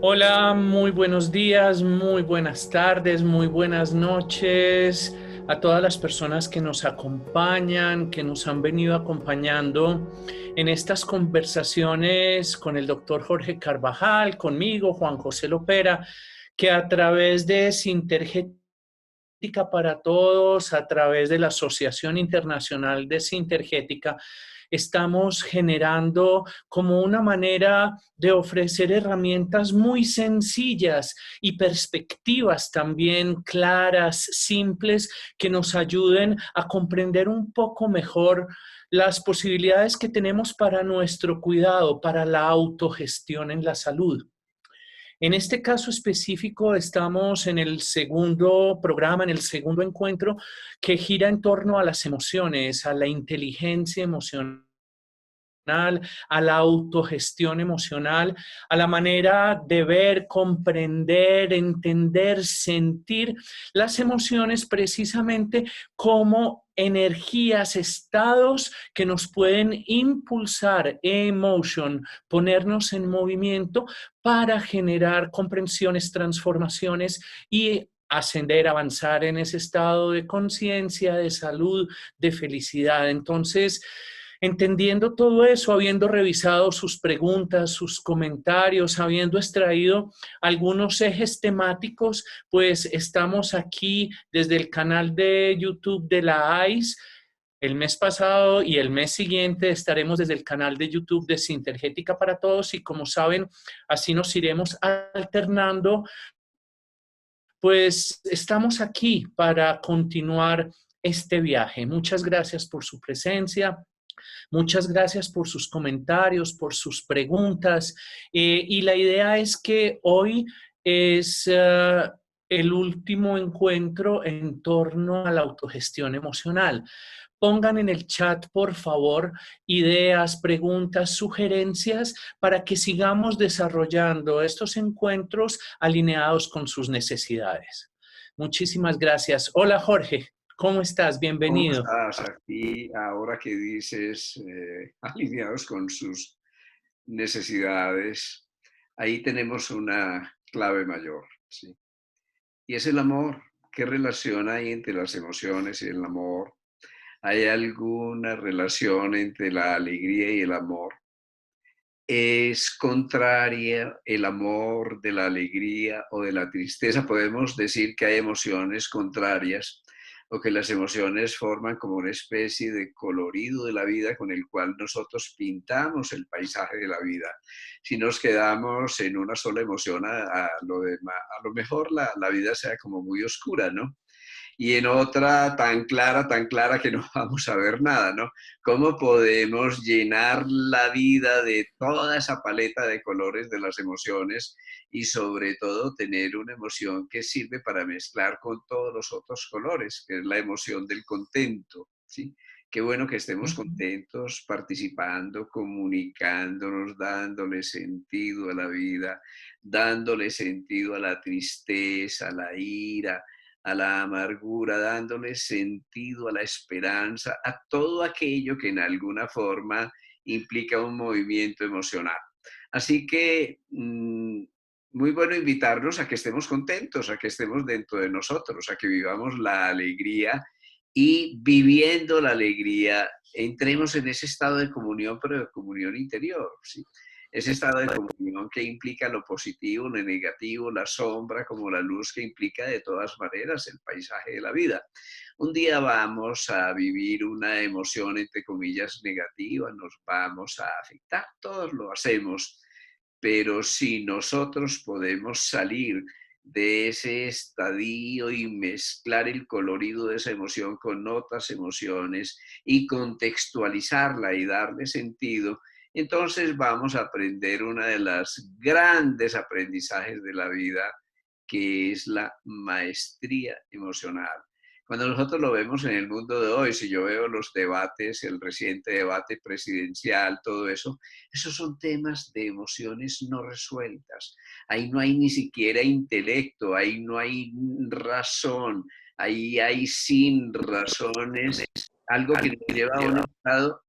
Hola, muy buenos días, muy buenas tardes, muy buenas noches a todas las personas que nos acompañan, que nos han venido acompañando en estas conversaciones con el doctor Jorge Carvajal, conmigo, Juan José Lopera, que a través de Sintergética para Todos, a través de la Asociación Internacional de Sintergética, estamos generando como una manera de ofrecer herramientas muy sencillas y perspectivas también claras, simples, que nos ayuden a comprender un poco mejor las posibilidades que tenemos para nuestro cuidado, para la autogestión en la salud. En este caso específico estamos en el segundo programa, en el segundo encuentro que gira en torno a las emociones, a la inteligencia emocional, a la autogestión emocional, a la manera de ver, comprender, entender, sentir las emociones precisamente como energías, estados que nos pueden impulsar, emotion, ponernos en movimiento para generar comprensiones, transformaciones y ascender, avanzar en ese estado de conciencia, de salud, de felicidad. Entonces, entendiendo todo eso, habiendo revisado sus preguntas, sus comentarios, habiendo extraído algunos ejes temáticos, pues estamos aquí desde el canal de YouTube de la AIS. El mes pasado y el mes siguiente estaremos desde el canal de YouTube de Sintergética para Todos y como saben, así nos iremos alternando. Pues estamos aquí para continuar este viaje. Muchas gracias por su presencia. Muchas gracias por sus comentarios, por sus preguntas. Y la idea es que hoy es el último encuentro en torno a la autogestión emocional. Pongan en el chat, por favor, ideas, preguntas, sugerencias para que sigamos desarrollando estos encuentros alineados con sus necesidades. Muchísimas gracias. Hola, Jorge. ¿Cómo estás? ¿Cómo Bienvenido. estás aquí ahora que dices alineados con sus necesidades? Ahí tenemos una clave mayor, ¿sí? Y es el amor. ¿Qué relación hay entre las emociones y el amor? ¿Hay alguna relación entre la alegría y el amor? ¿Es contraria el amor de la alegría o de la tristeza? Podemos decir que hay emociones contrarias o que las emociones forman como una especie de colorido de la vida con el cual nosotros pintamos el paisaje de la vida. Si nos quedamos en una sola emoción, a lo mejor la vida sea como muy oscura, ¿no? Y en otra tan clara que no vamos a ver nada, ¿no? ¿Cómo podemos llenar la vida de toda esa paleta de colores de las emociones y sobre todo tener una emoción que sirve para mezclar con todos los otros colores, que es la emoción del contento, ¿sí? Qué bueno que estemos contentos, participando, comunicándonos, dándole sentido a la vida, dándole sentido a la tristeza, a la ira, a la amargura, dándole sentido a la esperanza, a todo aquello que en alguna forma implica un movimiento emocional. Así que muy bueno invitarnos a que estemos contentos, a que estemos dentro de nosotros, a que vivamos la alegría y viviendo la alegría entremos en ese estado de comunión, pero de comunión interior, ¿sí? Ese estado de comunión que implica lo positivo, lo negativo, la sombra como la luz que implica de todas maneras el paisaje de la vida. Un día vamos a vivir una emoción entre comillas negativa, nos vamos a afectar, todos lo hacemos, pero si nosotros podemos salir de ese estadio y mezclar el colorido de esa emoción con otras emociones y contextualizarla y darle sentido, entonces vamos a aprender una de las grandes aprendizajes de la vida, que es la maestría emocional. Cuando nosotros lo vemos en el mundo de hoy, si yo veo los debates, el reciente debate presidencial, todo eso, esos son temas de emociones no resueltas. Ahí no hay ni siquiera intelecto, ahí no hay razón, ahí hay sin razones, algo que nos lleva a un estado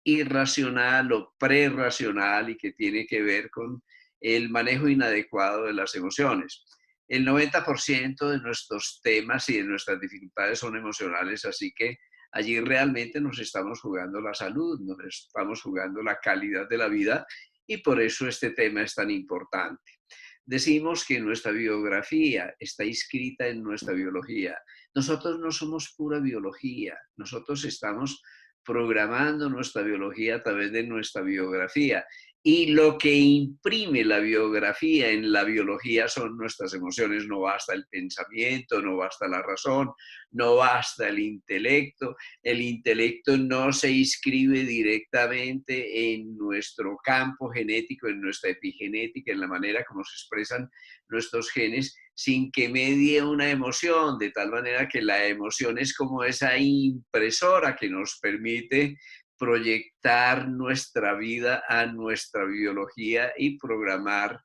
irracional o prerracional y que tiene que ver con el manejo inadecuado de las emociones. El 90% de nuestros temas y de nuestras dificultades son emocionales, así que allí realmente nos estamos jugando la salud, nos estamos jugando la calidad de la vida y por eso este tema es tan importante. Decimos que nuestra biografía está inscrita en nuestra biología. Nosotros no somos pura biología, nosotros estamos programando nuestra biología a través de nuestra biografía. Y lo que imprime la biografía en la biología son nuestras emociones. No basta el pensamiento, no basta la razón, no basta el intelecto. El intelecto no se inscribe directamente en nuestro campo genético, en nuestra epigenética, en la manera como se expresan nuestros genes, sin que medie una emoción, de tal manera que la emoción es como esa impresora que nos permite proyectar nuestra vida a nuestra biología y programar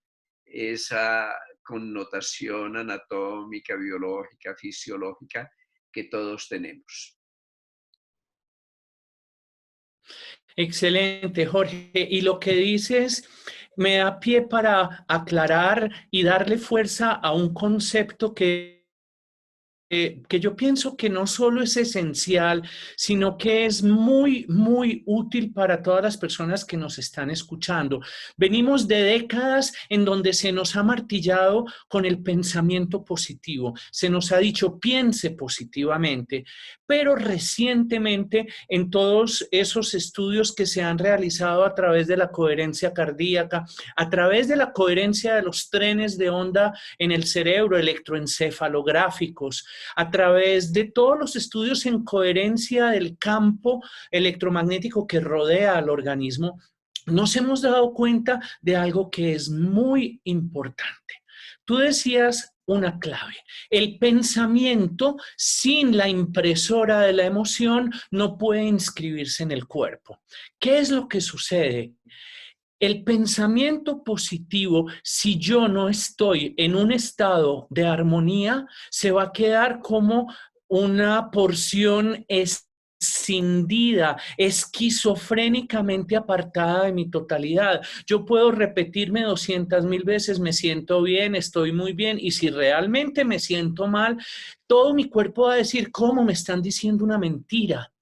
esa connotación anatómica, biológica, fisiológica que todos tenemos. Excelente, Jorge. Y lo que dices me da pie para aclarar y darle fuerza a un concepto que yo pienso que no solo es esencial, sino que es muy, muy útil para todas las personas que nos están escuchando. Venimos de décadas en donde se nos ha martillado con el pensamiento positivo, se nos ha dicho piense positivamente, pero recientemente en todos esos estudios que se han realizado a través de la coherencia cardíaca, a través de la coherencia de los trenes de onda en el cerebro, electroencefalográficos, a través de todos los estudios en coherencia del campo electromagnético que rodea al organismo, nos hemos dado cuenta de algo que es muy importante. Tú decías una clave. El pensamiento sin la impresora de la emoción no puede inscribirse en el cuerpo. ¿Qué es lo que sucede? El pensamiento positivo, si yo no estoy en un estado de armonía, se va a quedar como una porción escindida, esquizofrénicamente apartada de mi totalidad. Yo puedo repetirme 200,000 veces, me siento bien, estoy muy bien, y si realmente me siento mal, todo mi cuerpo va a decir, ¿cómo me están diciendo una mentira?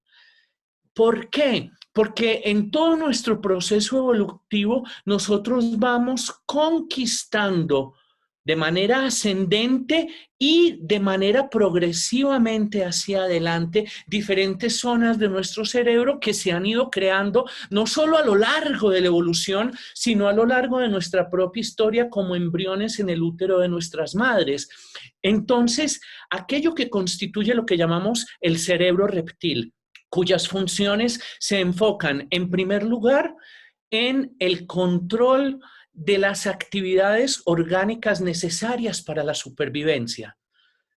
¿Por qué? Porque en todo nuestro proceso evolutivo nosotros vamos conquistando de manera ascendente y de manera progresivamente hacia adelante diferentes zonas de nuestro cerebro que se han ido creando no solo a lo largo de la evolución, sino a lo largo de nuestra propia historia como embriones en el útero de nuestras madres. Entonces, aquello que constituye lo que llamamos el cerebro reptil, cuyas funciones se enfocan en primer lugar en el control de las actividades orgánicas necesarias para la supervivencia.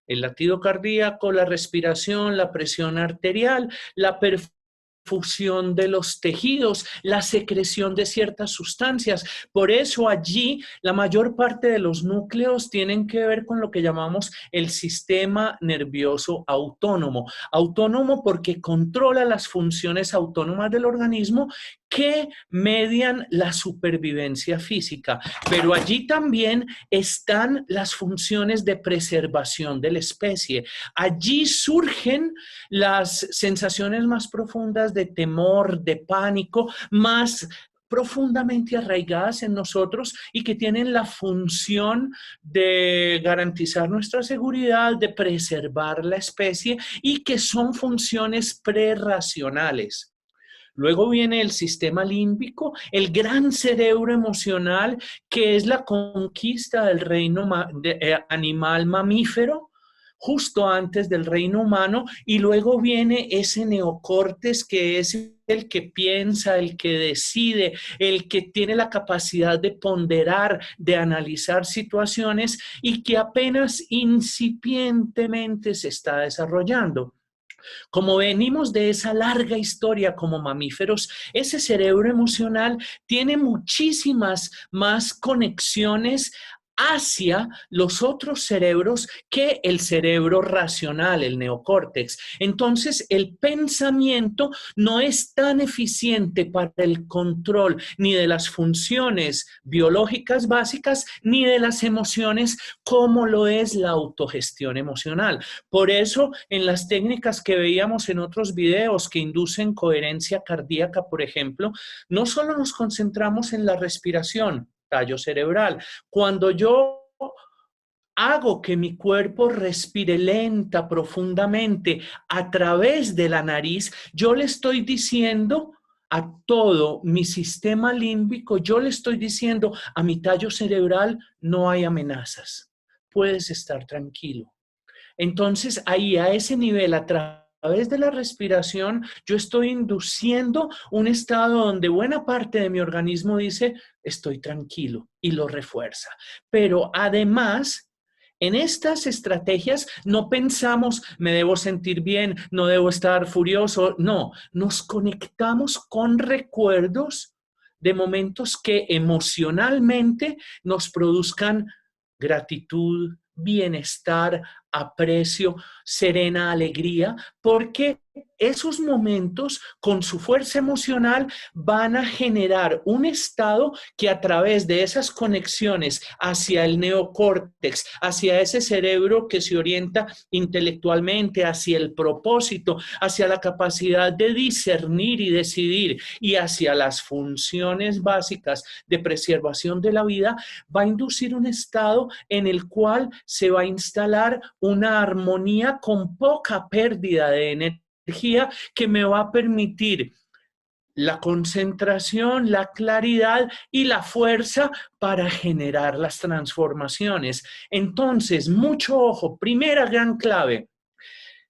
El latido cardíaco, la respiración, la presión arterial, la perfusión de los tejidos, la secreción de ciertas sustancias. Por eso allí la mayor parte de los núcleos tienen que ver con lo que llamamos el sistema nervioso autónomo. Autónomo porque controla las funciones autónomas del organismo que median la supervivencia física, pero allí también están las funciones de preservación de la especie. Allí surgen las sensaciones más profundas de temor, de pánico, más profundamente arraigadas en nosotros y que tienen la función de garantizar nuestra seguridad, de preservar la especie y que son funciones prerracionales. Luego viene el sistema límbico, el gran cerebro emocional, que es la conquista del reino animal mamífero, justo antes del reino humano, y luego viene ese neocortes, que es el que piensa, el que decide, el que tiene la capacidad de ponderar, de analizar situaciones y que apenas incipientemente se está desarrollando. Como venimos de esa larga historia como mamíferos, ese cerebro emocional tiene muchísimas más conexiones hacia los otros cerebros que el cerebro racional, el neocórtex. Entonces, el pensamiento no es tan eficiente para el control ni de las funciones biológicas básicas ni de las emociones como lo es la autogestión emocional. Por eso, en las técnicas que veíamos en otros videos que inducen coherencia cardíaca, por ejemplo, no solo nos concentramos en la respiración, tallo cerebral. Cuando yo hago que mi cuerpo respire lenta, profundamente, a través de la nariz, yo le estoy diciendo a todo mi sistema límbico, yo le estoy diciendo a mi tallo cerebral, no hay amenazas, puedes estar tranquilo. Entonces, ahí a ese nivel, a través de la respiración, yo estoy induciendo un estado donde buena parte de mi organismo dice, estoy tranquilo y lo refuerza. Pero además, en estas estrategias no pensamos, me debo sentir bien, no debo estar furioso. No, nos conectamos con recuerdos de momentos que emocionalmente nos produzcan gratitud, bienestar, aprecio, serena alegría, porque esos momentos con su fuerza emocional van a generar un estado que a través de esas conexiones hacia el neocórtex, hacia ese cerebro que se orienta intelectualmente, hacia el propósito, hacia la capacidad de discernir y decidir y hacia las funciones básicas de preservación de la vida, va a inducir un estado en el cual se va a instalar una armonía con poca pérdida de energía que me va a permitir la concentración, la claridad y la fuerza para generar las transformaciones. Entonces, mucho ojo, primera gran clave.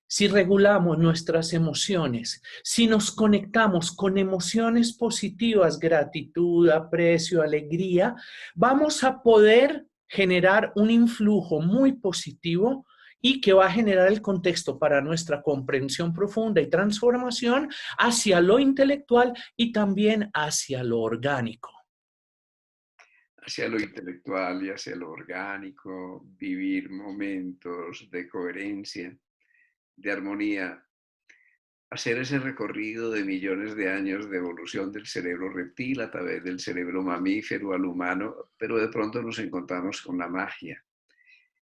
Si regulamos nuestras emociones, si nos conectamos con emociones positivas, gratitud, aprecio, alegría, vamos a poder generar un influjo muy positivo y que va a generar el contexto para nuestra comprensión profunda y transformación hacia lo intelectual y también hacia lo orgánico. Hacia lo intelectual y hacia lo orgánico, vivir momentos de coherencia, de armonía, hacer ese recorrido de millones de años de evolución del cerebro reptil a través del cerebro mamífero al humano, pero de pronto nos encontramos con la magia.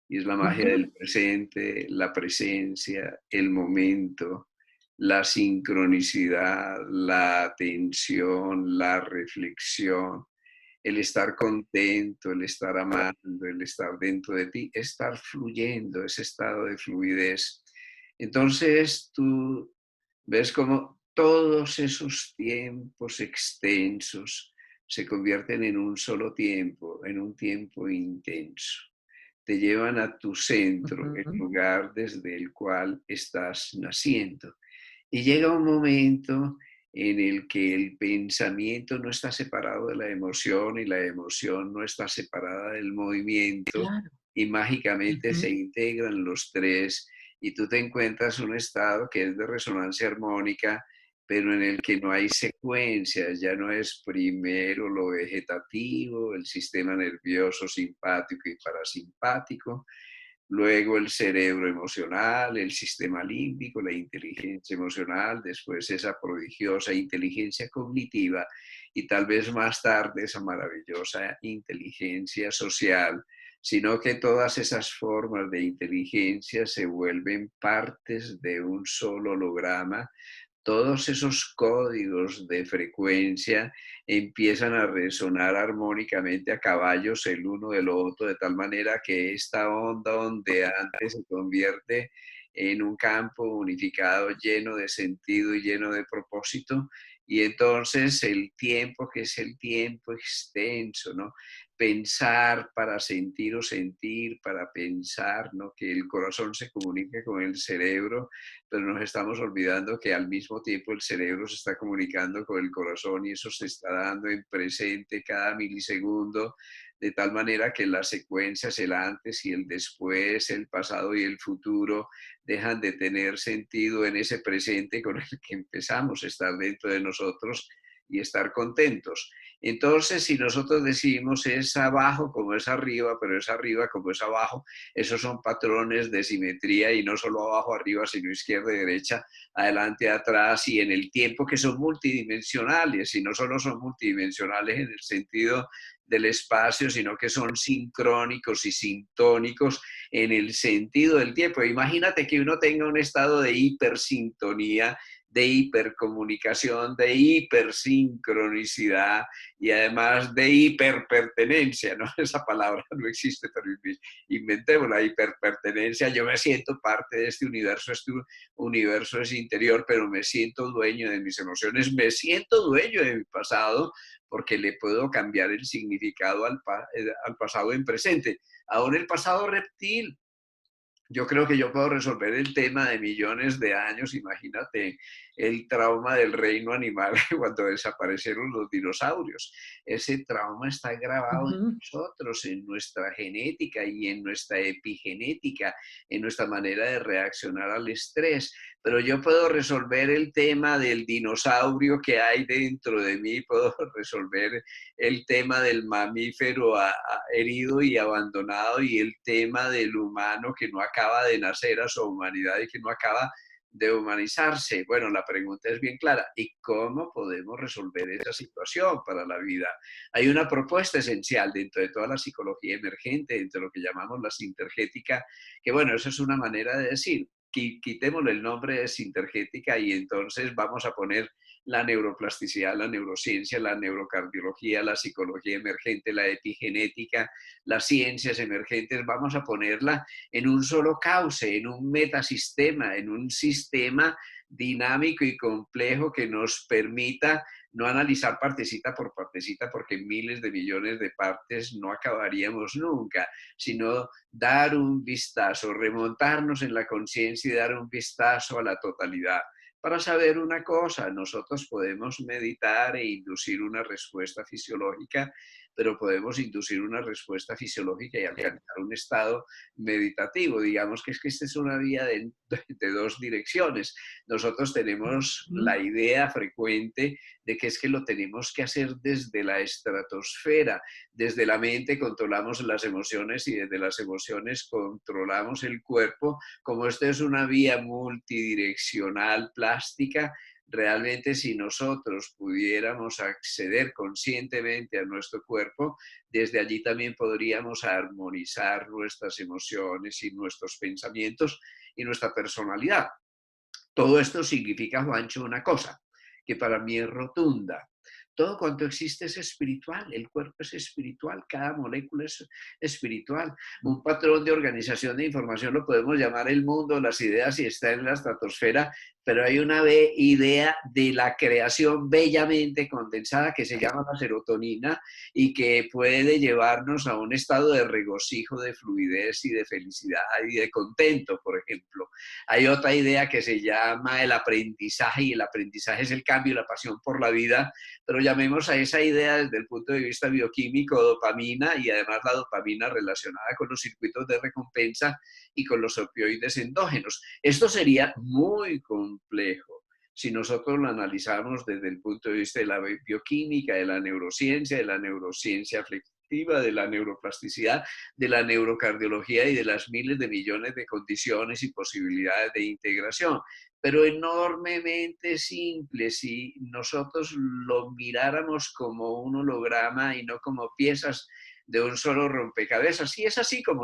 Y es la magia Ujú. del presente, la presencia, el momento, la sincronicidad, la atención, la reflexión, el estar contento, el estar amando, el estar dentro de ti, estar fluyendo, ese estado de fluidez. Entonces tú ves cómo todos esos tiempos extensos se convierten en un solo tiempo, en un tiempo intenso. Te llevan a tu centro, el Ujú. lugar desde el cual estás naciendo. Y llega un momento en el que el pensamiento no está separado de la emoción y la emoción no está separada del movimiento Claro. y mágicamente se Ujú. integran los tres y tú te encuentras un estado que es de resonancia armónica, pero en el que no hay secuencias, ya no es primero lo vegetativo, el sistema nervioso simpático y parasimpático, luego el cerebro emocional, el sistema límbico, la inteligencia emocional, después esa prodigiosa inteligencia cognitiva y tal vez más tarde esa maravillosa inteligencia social, sino que todas esas formas de inteligencia se vuelven partes de un solo holograma. Todos esos códigos de frecuencia empiezan a resonar armónicamente a caballos el uno del otro, de tal manera que esta onda ondeante se convierte en un campo unificado lleno de sentido y lleno de propósito. Y entonces el tiempo, que es el tiempo extenso, ¿no? pensar para sentir o sentir para pensar, ¿no? Que el corazón se comunique con el cerebro, pero nos estamos olvidando que al mismo tiempo el cerebro se está comunicando con el corazón y eso se está dando en presente cada milisegundo, de tal manera que las secuencias, el antes y el después, el pasado y el futuro, dejan de tener sentido en ese presente con el que empezamos a estar dentro de nosotros y estar contentos. Entonces, si nosotros decimos es abajo como es arriba, pero es arriba como es abajo, esos son patrones de simetría y no solo abajo, arriba, sino izquierda y derecha, adelante, atrás y en el tiempo, que son multidimensionales y no solo son multidimensionales en el sentido del espacio, sino que son sincrónicos y sintónicos en el sentido del tiempo. Imagínate que uno tenga un estado de hipersintonía, de hipercomunicación, de hipersincronicidad y además de hiperpertenencia, ¿no? Esa palabra no existe, pero inventemos la hiperpertenencia. Yo me siento parte de este universo es interior, pero me siento dueño de mis emociones, me siento dueño de mi pasado, porque le puedo cambiar el significado al pasado en presente. Ahora el pasado reptil, yo creo que yo puedo resolver el tema de millones de años. Imagínate el trauma del reino animal cuando desaparecieron los dinosaurios. Ese trauma está grabado en Ujú. nosotros, en nuestra genética y en nuestra epigenética, en nuestra manera de reaccionar al estrés. Pero yo puedo resolver el tema del dinosaurio que hay dentro de mí, puedo resolver el tema del mamífero herido y abandonado y el tema del humano que no acaba de nacer a su humanidad y que no acaba de humanizarse. Bueno, la pregunta es bien clara. ¿Y cómo podemos resolver esa situación para la vida? Hay una propuesta esencial dentro de toda la psicología emergente, dentro de lo que llamamos la sintergética, que bueno, eso es una manera de decir, quitémosle el nombre de sintergética y entonces vamos a poner la neuroplasticidad, la neurociencia, la neurocardiología, la psicología emergente, la epigenética, las ciencias emergentes, vamos a ponerla en un solo cauce, en un metasistema, en un sistema dinámico y complejo que nos permita no analizar partecita por partecita, porque miles de millones de partes no acabaríamos nunca, sino dar un vistazo, remontarnos en la conciencia y dar un vistazo a la totalidad. Para saber una cosa, nosotros podemos meditar e inducir una respuesta fisiológica, pero podemos inducir una respuesta fisiológica y alcanzar un estado meditativo. Digamos que es que esta es una vía de dos direcciones. Nosotros tenemos la idea frecuente de que es que lo tenemos que hacer desde la estratosfera. Desde la mente controlamos las emociones y desde las emociones controlamos el cuerpo. Como esto es una vía multidireccional plástica, realmente si nosotros pudiéramos acceder conscientemente a nuestro cuerpo, desde allí también podríamos armonizar nuestras emociones y nuestros pensamientos y nuestra personalidad. Todo esto significa, Juancho, una cosa que para mí es rotunda. Todo cuanto existe es espiritual, el cuerpo es espiritual, cada molécula es espiritual. Un patrón de organización de información lo podemos llamar el mundo, las ideas, y está en la estratosfera, pero hay una idea de la creación bellamente condensada que se llama la serotonina y que puede llevarnos a un estado de regocijo, de fluidez y de felicidad y de contento, por ejemplo. Hay otra idea que se llama el aprendizaje, y el aprendizaje es el cambio y la pasión por la vida, pero llamemos a esa idea desde el punto de vista bioquímico dopamina, y además la dopamina relacionada con los circuitos de recompensa y con los opioides endógenos. Esto sería muy complejo si nosotros lo analizamos desde el punto de vista de la bioquímica, de la neurociencia flexiva, de la neuroplasticidad, de la neurocardiología y de las miles de millones de condiciones y posibilidades de integración, pero enormemente simple si nosotros lo miráramos como un holograma y no como piezas de un solo rompecabezas. Y es así como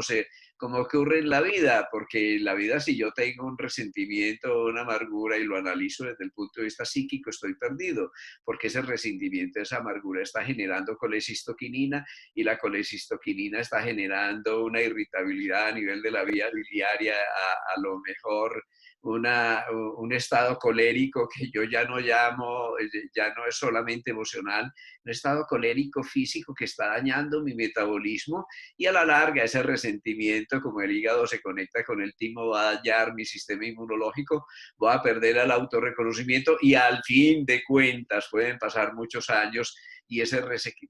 ocurre en la vida, porque en la vida, si yo tengo un resentimiento o una amargura y lo analizo desde el punto de vista psíquico, estoy perdido, porque ese resentimiento, esa amargura está generando colecistoquinina, y la colecistoquinina está generando una irritabilidad a nivel de la vía biliaria, a lo mejor un estado colérico que yo ya no llamo, ya no es solamente emocional, un estado colérico físico que está dañando mi metabolismo y a la larga ese resentimiento, como el hígado se conecta con el timo, va a dañar mi sistema inmunológico, voy a perder el autorreconocimiento y al fin de cuentas pueden pasar muchos años y ese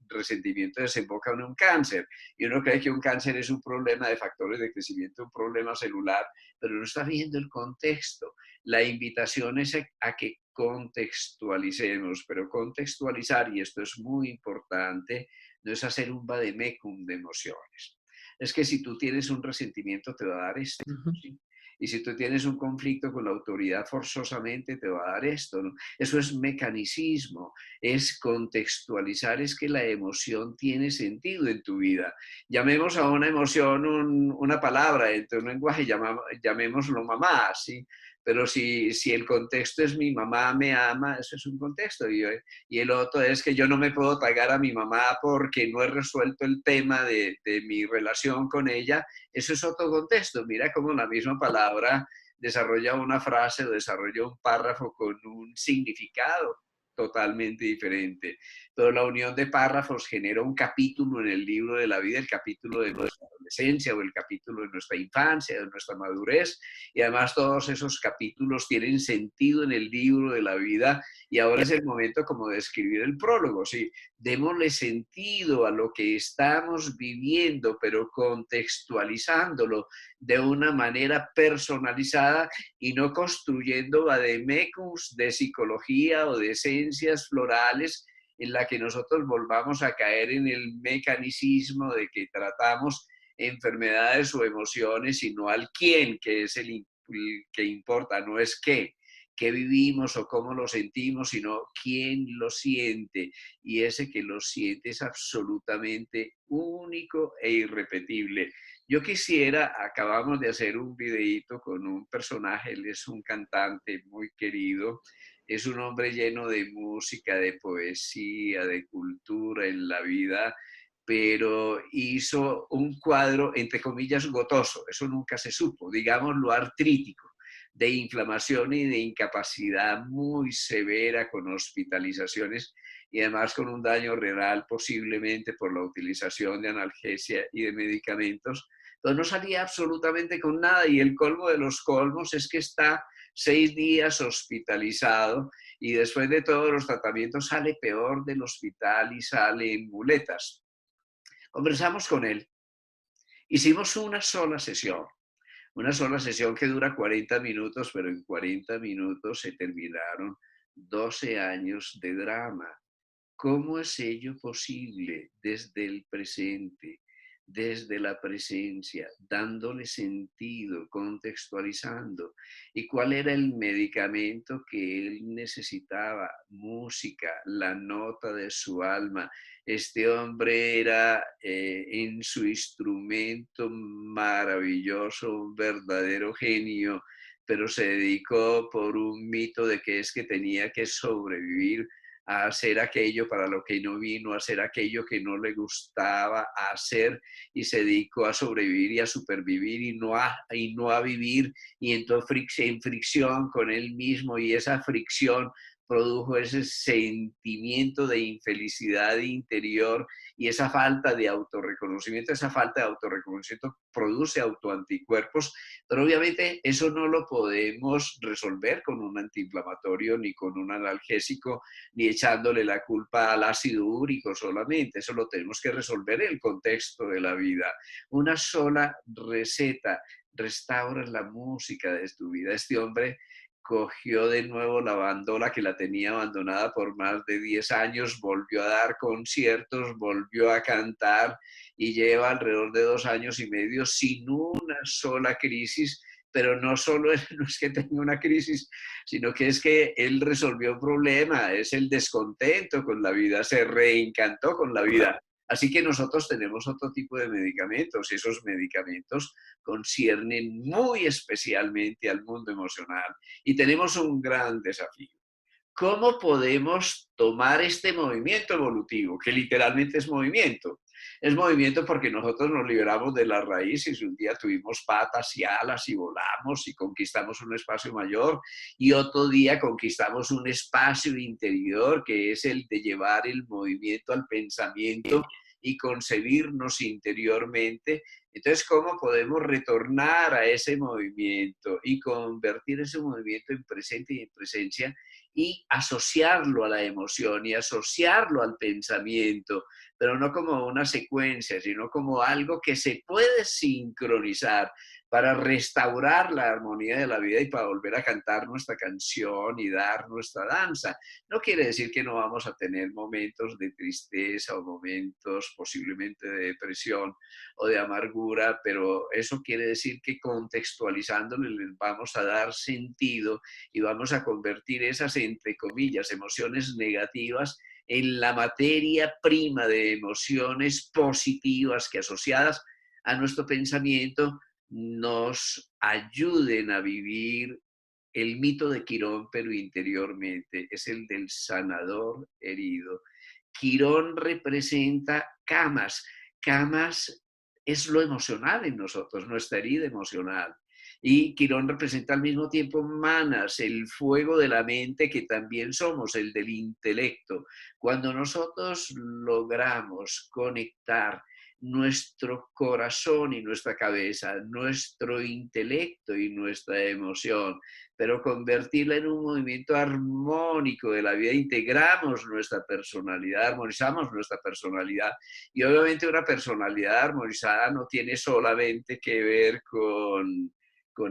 resentimiento desemboca en un cáncer. Y uno cree que un cáncer es un problema de factores de crecimiento, un problema celular, pero no está viendo el contexto. La invitación es a que contextualicemos, pero contextualizar, y esto es muy importante, no es hacer un vademecum de emociones. Es que si tú tienes un resentimiento te va a dar esto, ¿sí? Y si tú tienes un conflicto con la autoridad, forzosamente te va a dar esto, ¿no? Eso es mecanicismo, es contextualizar, es que la emoción tiene sentido en tu vida. Llamemos a una emoción una palabra, entre un lenguaje llamémoslo mamá, ¿sí? Pero si el contexto es mi mamá me ama, eso es un contexto. Y el otro es que yo no me puedo pagar a mi mamá porque no he resuelto el tema de mi relación con ella, eso es otro contexto. Mira cómo la misma palabra desarrolla una frase o desarrolla un párrafo con un significado totalmente diferente. Pero la unión de párrafos genera un capítulo en el libro de la vida, el capítulo de nuestra adolescencia o el capítulo de nuestra infancia, de nuestra madurez. Y además todos esos capítulos tienen sentido en el libro de la vida. Y ahora es el momento como de escribir el prólogo, ¿sí? Démosle sentido a lo que estamos viviendo, pero contextualizándolo de una manera personalizada y no construyendo vademecums de psicología o de esencias florales en la que nosotros volvamos a caer en el mecanicismo de que tratamos enfermedades o emociones, sino al quién, que es el que importa, no es qué vivimos o cómo lo sentimos, sino quién lo siente. Y ese que lo siente es absolutamente único e irrepetible. Yo quisiera, acabamos de hacer un videíto con un personaje, él es un cantante muy querido, es un hombre lleno de música, de poesía, de cultura en la vida, pero hizo un cuadro, entre comillas, gotoso, eso nunca se supo, digámoslo artrítico, de inflamación y de incapacidad muy severa con hospitalizaciones y además con un daño renal posiblemente por la utilización de analgesia y de medicamentos. Entonces no salía absolutamente con nada y el colmo de los colmos es que está 6 días hospitalizado y después de todos los tratamientos sale peor del hospital y sale en muletas. Conversamos con él, hicimos una sola sesión que dura 40 minutos, pero en 40 minutos se terminaron 12 años de drama. ¿Cómo es ello posible desde el presente, desde la presencia, dándole sentido, contextualizando? ¿Y cuál era el medicamento que él necesitaba? Música, la nota de su alma. Este hombre era en su instrumento maravilloso, un verdadero genio, pero se dedicó por un mito de que es que tenía que sobrevivir a hacer aquello para lo que no vino, a hacer aquello que no le gustaba hacer y se dedicó a sobrevivir y a supervivir y no a vivir y entró en fricción con él mismo y esa fricción produjo ese sentimiento de infelicidad interior y esa falta de autorreconocimiento produce autoanticuerpos, pero obviamente eso no lo podemos resolver con un antiinflamatorio ni con un analgésico ni echándole la culpa al ácido úrico solamente, eso lo tenemos que resolver en el contexto de la vida. Una sola receta, restaura la música de tu vida. Este hombre cogió de nuevo la bandola que la tenía abandonada por más de 10 años, volvió a dar conciertos, volvió a cantar y lleva alrededor de 2 años y medio sin una sola crisis, pero no solo no es que tenga una crisis, sino que es que él resolvió un problema, es el descontento con la vida, se reencantó con la vida. Así que nosotros tenemos otro tipo de medicamentos y esos medicamentos conciernen muy especialmente al mundo emocional y tenemos un gran desafío. ¿Cómo podemos tomar este movimiento evolutivo, que literalmente es movimiento? Es movimiento porque nosotros nos liberamos de las raíces y un día tuvimos patas y alas y volamos y conquistamos un espacio mayor y otro día conquistamos un espacio interior que es el de llevar el movimiento al pensamiento y concebirnos interiormente. Entonces, ¿cómo podemos retornar a ese movimiento y convertir ese movimiento en presente y en presencia y asociarlo a la emoción y asociarlo al pensamiento, pero no como una secuencia, sino como algo que se puede sincronizar para restaurar la armonía de la vida y para volver a cantar nuestra canción y dar nuestra danza? No quiere decir que no vamos a tener momentos de tristeza o momentos posiblemente de depresión o de amargura, pero eso quiere decir que contextualizándole les vamos a dar sentido y vamos a convertir esas, entre comillas, emociones negativas en la materia prima de emociones positivas que asociadas a nuestro pensamiento nos ayuden a vivir el mito de Quirón, pero interiormente. Es el del sanador herido. Quirón representa camas. Camas es lo emocional en nosotros, nuestra herida emocional. Y Quirón representa al mismo tiempo manas, el fuego de la mente que también somos, el del intelecto. Cuando nosotros logramos conectar nuestro corazón y nuestra cabeza, nuestro intelecto y nuestra emoción, pero convertirla en un movimiento armónico de la vida, integramos nuestra personalidad, armonizamos nuestra personalidad. Y obviamente una personalidad armonizada no tiene solamente que ver con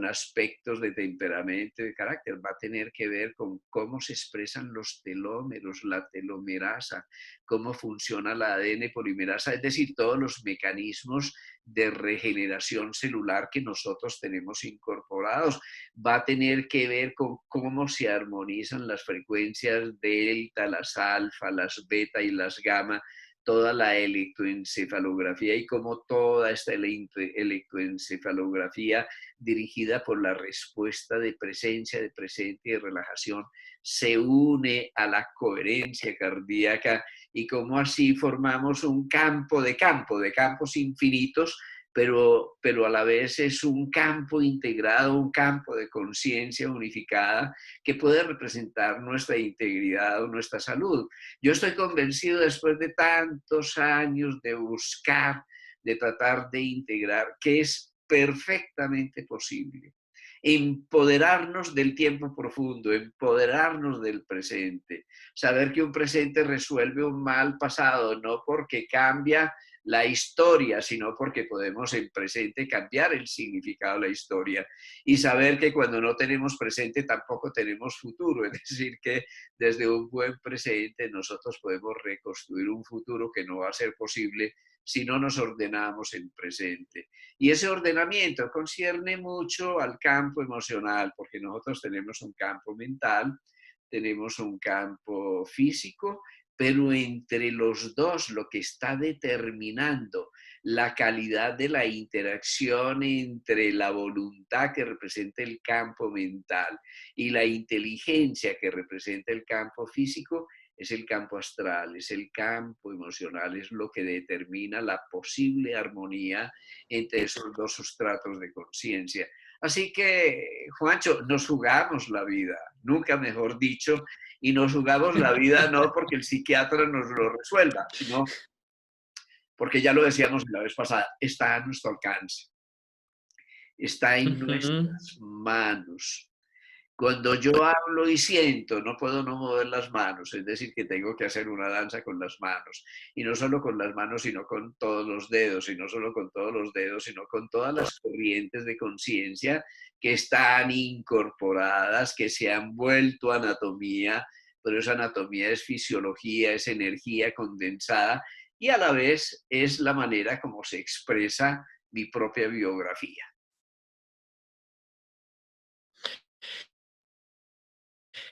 aspectos de temperamento y de carácter, va a tener que ver con cómo se expresan los telómeros, la telomerasa, cómo funciona la ADN polimerasa, es decir, todos los mecanismos de regeneración celular que nosotros tenemos incorporados. Va a tener que ver con cómo se armonizan las frecuencias delta, las alfa, las beta y las gamma, toda la electroencefalografía y cómo toda esta electroencefalografía dirigida por la respuesta de presencia, de presente y de relajación se une a la coherencia cardíaca y cómo así formamos un campo de campos infinitos, pero a la vez es un campo integrado, un campo de conciencia unificada que puede representar nuestra integridad o nuestra salud. Yo estoy convencido, después de tantos años de buscar, de tratar de integrar, que es perfectamente posible empoderarnos del tiempo profundo, empoderarnos del presente, saber que un presente resuelve un mal pasado, no porque cambia la historia, sino porque podemos en presente cambiar el significado de la historia y saber que cuando no tenemos presente tampoco tenemos futuro, es decir, que desde un buen presente nosotros podemos reconstruir un futuro que no va a ser posible si no nos ordenamos en presente. Y ese ordenamiento concierne mucho al campo emocional, porque nosotros tenemos un campo mental, tenemos un campo físico, pero entre los dos lo que está determinando la calidad de la interacción entre la voluntad que representa el campo mental y la inteligencia que representa el campo físico es el campo astral, es el campo emocional, es lo que determina la posible armonía entre esos dos sustratos de conciencia. Así que, Juancho, nos jugamos la vida, nunca mejor dicho, y nos jugamos la vida no porque el psiquiatra nos lo resuelva, sino porque ya lo decíamos la vez pasada, está a nuestro alcance, está en nuestras manos. Cuando yo hablo y siento, no puedo no mover las manos, es decir, que tengo que hacer una danza con las manos. Y no solo con las manos, sino con todos los dedos, y no solo con todos los dedos, sino con todas las corrientes de conciencia que están incorporadas, que se han vuelto anatomía, pero esa anatomía es fisiología, es energía condensada, y a la vez es la manera como se expresa mi propia biografía.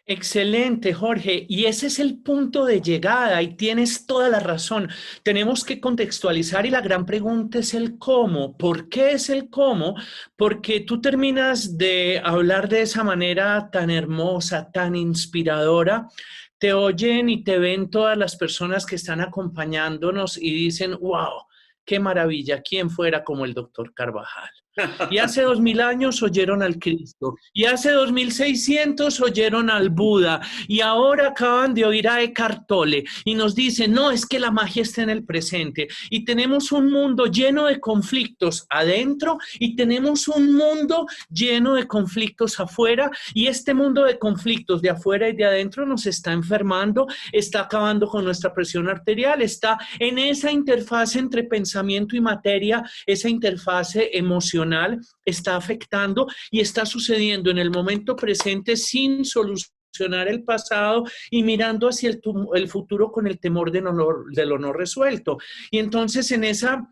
Excelente, Jorge. Y ese es el punto de llegada y tienes toda la razón. Tenemos que contextualizar y la gran pregunta es el cómo. ¿Por qué es el cómo? Porque tú terminas de hablar de esa manera tan hermosa, tan inspiradora. Te oyen y te ven todas las personas que están acompañándonos y dicen, wow, qué maravilla, quién fuera como el doctor Carvajal. Y hace 2000 años oyeron al Cristo, y hace 2600 oyeron al Buda, y ahora acaban de oír a Eckhart Tolle, y nos dicen, no, es que la magia está en el presente, y tenemos un mundo lleno de conflictos adentro, y tenemos un mundo lleno de conflictos afuera, y este mundo de conflictos de afuera y de adentro nos está enfermando, está acabando con nuestra presión arterial, está en esa interfaz entre pensamiento y materia, esa interfase emocional, está afectando y está sucediendo en el momento presente sin solucionar el pasado y mirando hacia el futuro con el temor de lo no resuelto. Y entonces en esa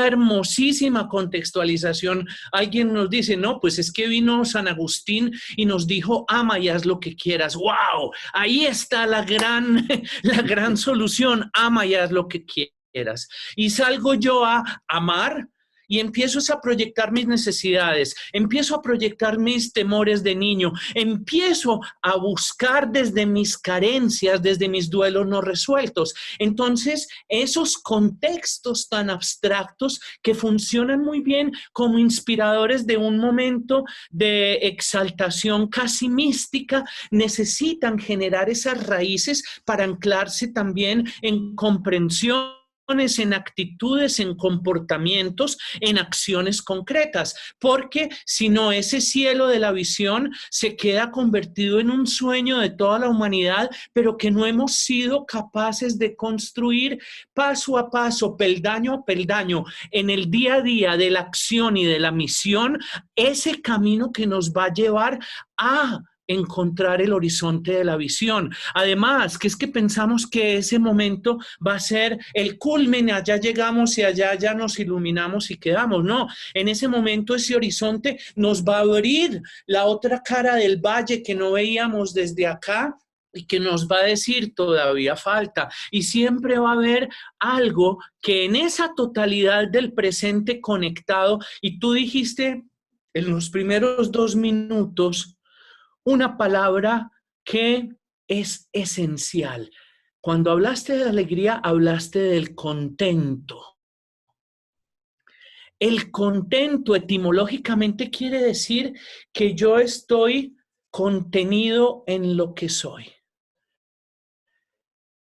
hermosísima contextualización, alguien nos dice, no, pues es que vino San Agustín y nos dijo, ama y haz lo que quieras. ¡Wow! Ahí está la gran solución, ama y haz lo que quieras. Y salgo yo a amar, y empiezo a proyectar mis necesidades, empiezo a proyectar mis temores de niño, empiezo a buscar desde mis carencias, desde mis duelos no resueltos. Entonces, esos contextos tan abstractos que funcionan muy bien como inspiradores de un momento de exaltación casi mística, necesitan generar esas raíces para anclarse también en comprensión, en actitudes, en comportamientos, en acciones concretas, porque si no, ese cielo de la visión se queda convertido en un sueño de toda la humanidad, pero que no hemos sido capaces de construir paso a paso, peldaño a peldaño, en el día a día de la acción y de la misión, ese camino que nos va a llevar a encontrar el horizonte de la visión. Además, que es que pensamos que ese momento va a ser el culmen, allá llegamos y allá ya nos iluminamos y quedamos. No, en ese momento ese horizonte nos va a abrir la otra cara del valle que no veíamos desde acá y que nos va a decir todavía falta. Y siempre va a haber algo que en esa totalidad del presente conectado, y tú dijiste en los primeros 2 minutos, una palabra que es esencial. Cuando hablaste de alegría, hablaste del contento. El contento etimológicamente quiere decir que yo estoy contenido en lo que soy.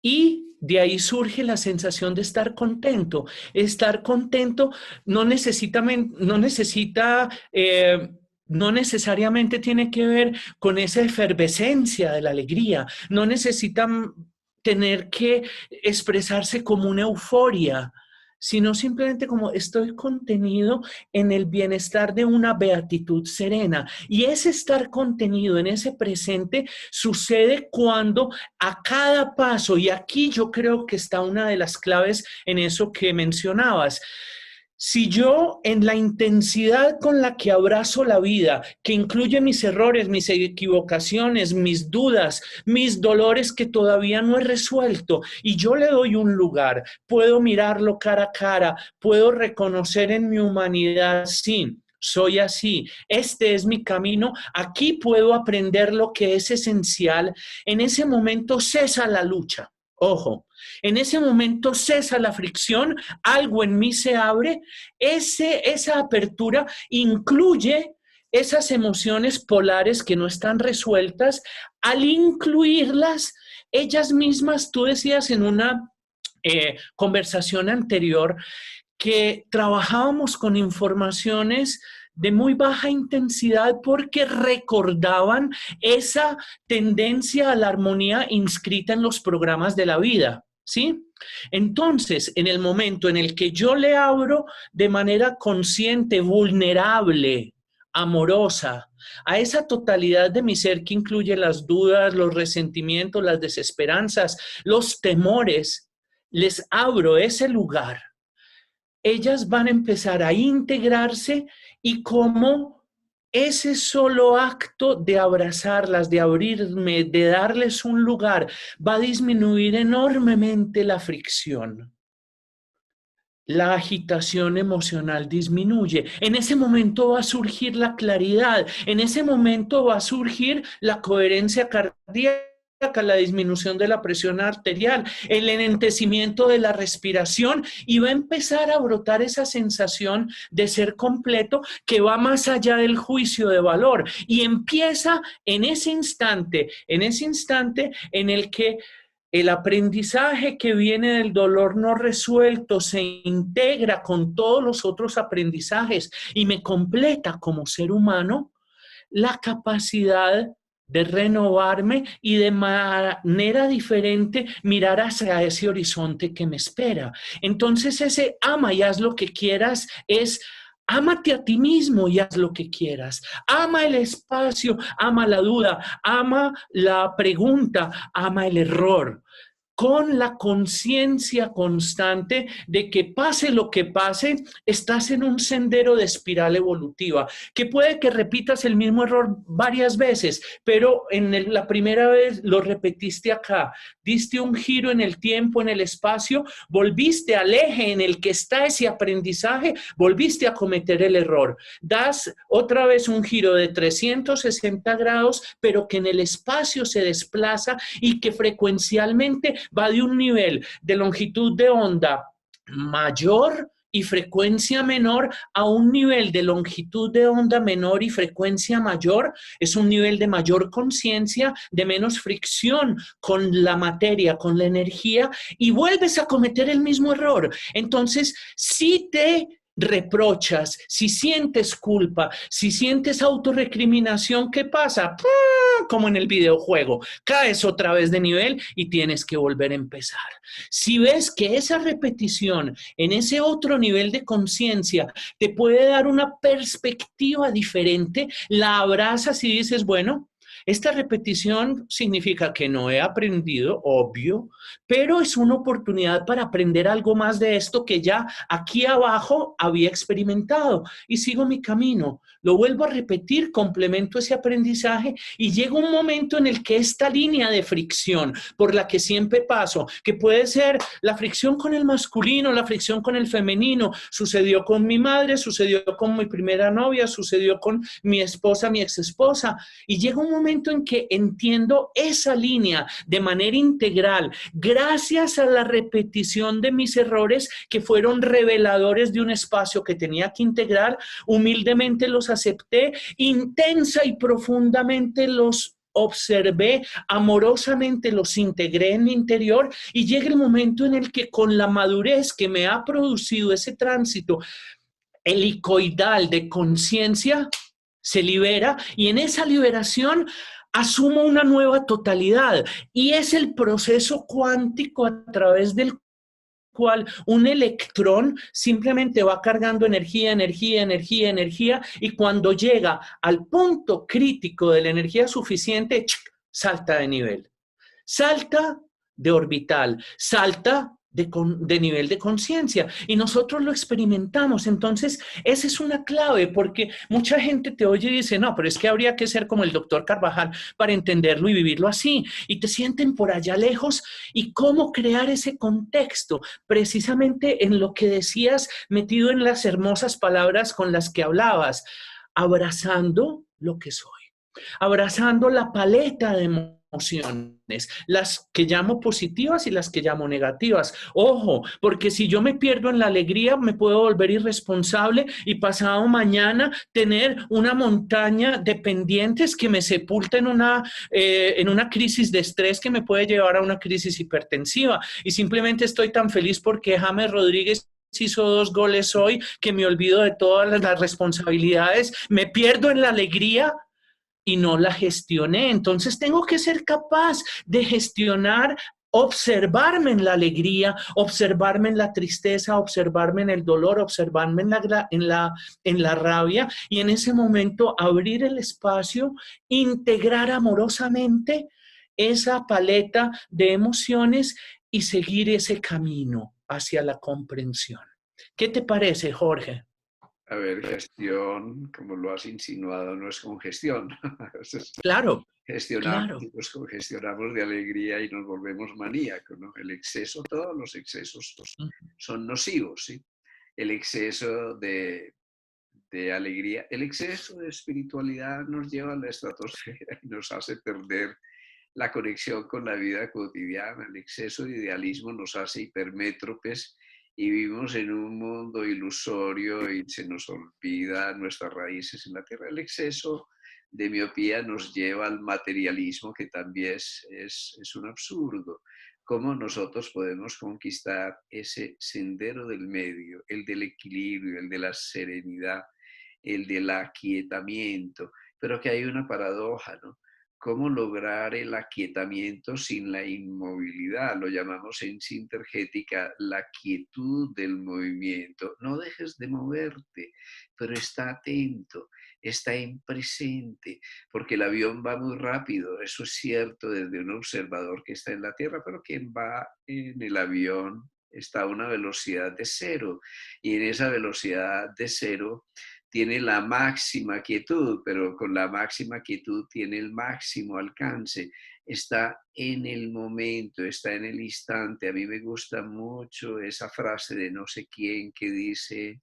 Y de ahí surge la sensación de estar contento. Estar contento no necesariamente tiene que ver con esa efervescencia de la alegría. No necesitan tener que expresarse como una euforia, sino simplemente como estoy contenido en el bienestar de una beatitud serena. Y ese estar contenido en ese presente sucede cuando a cada paso, y aquí yo creo que está una de las claves en eso que mencionabas, si yo en la intensidad con la que abrazo la vida, que incluye mis errores, mis equivocaciones, mis dudas, mis dolores que todavía no he resuelto, y yo le doy un lugar, puedo mirarlo cara a cara, puedo reconocer en mi humanidad, sí, soy así, este es mi camino, aquí puedo aprender lo que es esencial, en ese momento cesa la lucha. Ojo, en ese momento cesa la fricción, algo en mí se abre, esa apertura incluye esas emociones polares que no están resueltas. Al incluirlas, ellas mismas, tú decías en una conversación anterior que trabajábamos con informaciones de muy baja intensidad porque recordaban esa tendencia a la armonía inscrita en los programas de la vida, ¿sí? Entonces, en el momento en el que yo le abro de manera consciente, vulnerable, amorosa, a esa totalidad de mi ser que incluye las dudas, los resentimientos, las desesperanzas, los temores, les abro ese lugar, ellas van a empezar a integrarse y como ese solo acto de abrazarlas, de abrirme, de darles un lugar, va a disminuir enormemente la fricción. La agitación emocional disminuye. En ese momento va a surgir la claridad. En ese momento va a surgir la coherencia cardíaca. la disminución de la presión arterial, el enlentecimiento de la respiración, y va a empezar a brotar esa sensación de ser completo que va más allá del juicio de valor y empieza en ese instante en el que el aprendizaje que viene del dolor no resuelto se integra con todos los otros aprendizajes y me completa como ser humano la capacidad de renovarme y de manera diferente mirar hacia ese horizonte que me espera. Entonces ese ama y haz lo que quieras es: ámate a ti mismo y haz lo que quieras. Ama el espacio, ama la duda, ama la pregunta, ama el error, con la conciencia constante de que pase lo que pase, estás en un sendero de espiral evolutiva, que puede que repitas el mismo error varias veces, pero la primera vez lo repetiste acá, diste un giro en el tiempo, en el espacio, volviste al eje en el que está ese aprendizaje, volviste a cometer el error. Das otra vez un giro de 360 grados, pero que en el espacio se desplaza y que frecuencialmente va de un nivel de longitud de onda mayor y frecuencia menor a un nivel de longitud de onda menor y frecuencia mayor. Es un nivel de mayor conciencia, de menos fricción con la materia, con la energía, y vuelves a cometer el mismo error. Entonces, si te reprochas, si sientes culpa, si sientes autorrecriminación, ¿qué pasa? Como en el videojuego, caes otra vez de nivel y tienes que volver a empezar. Si ves que esa repetición en ese otro nivel de conciencia te puede dar una perspectiva diferente, la abrazas y dices, bueno, esta repetición significa que no he aprendido, obvio, pero es una oportunidad para aprender algo más de esto que ya aquí abajo había experimentado y sigo mi camino. Lo vuelvo a repetir, complemento ese aprendizaje y llega un momento en el que esta línea de fricción por la que siempre paso, que puede ser la fricción con el masculino, la fricción con el femenino, sucedió con mi madre, sucedió con mi primera novia, sucedió con mi esposa, mi exesposa, y llega un momento en que entiendo esa línea de manera integral, gracias a la repetición de mis errores que fueron reveladores de un espacio que tenía que integrar. Humildemente los acepté, intensa y profundamente los observé, amorosamente los integré en mi interior, y llega el momento en el que con la madurez que me ha producido ese tránsito helicoidal de conciencia se libera, y en esa liberación asumo una nueva totalidad, y es el proceso cuántico a través del cual un electrón simplemente va cargando energía, energía, energía, energía, y cuando llega al punto crítico de la energía suficiente, salta de nivel, salta de orbital, salta de nivel de conciencia, y nosotros lo experimentamos. Entonces esa es una clave, porque mucha gente te oye y dice, no, pero es que habría que ser como el doctor Carvajal para entenderlo y vivirlo así, y te sienten por allá lejos. Y cómo crear ese contexto, precisamente en lo que decías, metido en las hermosas palabras con las que hablabas, abrazando lo que soy, abrazando la paleta de emociones, las que llamo positivas y las que llamo negativas. Ojo, porque si yo me pierdo en la alegría, me puedo volver irresponsable y pasado mañana tener una montaña de pendientes que me sepulta en una crisis de estrés que me puede llevar a una crisis hipertensiva. Y simplemente estoy tan feliz porque James Rodríguez hizo 2 goles hoy que me olvido de todas las responsabilidades, me pierdo en la alegría y no la gestioné. Entonces tengo que ser capaz de gestionar, observarme en la alegría, observarme en la tristeza, observarme en el dolor, observarme en la rabia, y en ese momento abrir el espacio, integrar amorosamente esa paleta de emociones y seguir ese camino hacia la comprensión. ¿Qué te parece, Jorge? A ver, gestión, como lo has insinuado, no es congestión. Claro, Gestionamos claro. y nos congestionamos de alegría y nos volvemos maníacos, ¿no? El exceso, todos los excesos son nocivos, ¿sí? El exceso de alegría, el exceso de espiritualidad nos lleva a la estratosfera y nos hace perder la conexión con la vida cotidiana. El exceso de idealismo nos hace hipermétropes y vivimos en un mundo ilusorio y se nos olvida nuestras raíces en la tierra. El exceso de miopía nos lleva al materialismo, que también es un absurdo. ¿Cómo nosotros podemos conquistar ese sendero del medio, el del equilibrio, el de la serenidad, el del aquietamiento? Pero que hay una paradoja, ¿no? ¿Cómo lograr el aquietamiento sin la inmovilidad? Lo llamamos en sintergética la quietud del movimiento. No dejes de moverte, pero está atento, está en presente, porque el avión va muy rápido, eso es cierto desde un observador que está en la Tierra, pero quien va en el avión está a una velocidad de cero, y en esa velocidad de cero tiene la máxima quietud, pero con la máxima quietud tiene el máximo alcance. Está en el momento, está en el instante. A mí me gusta mucho esa frase de no sé quién que dice: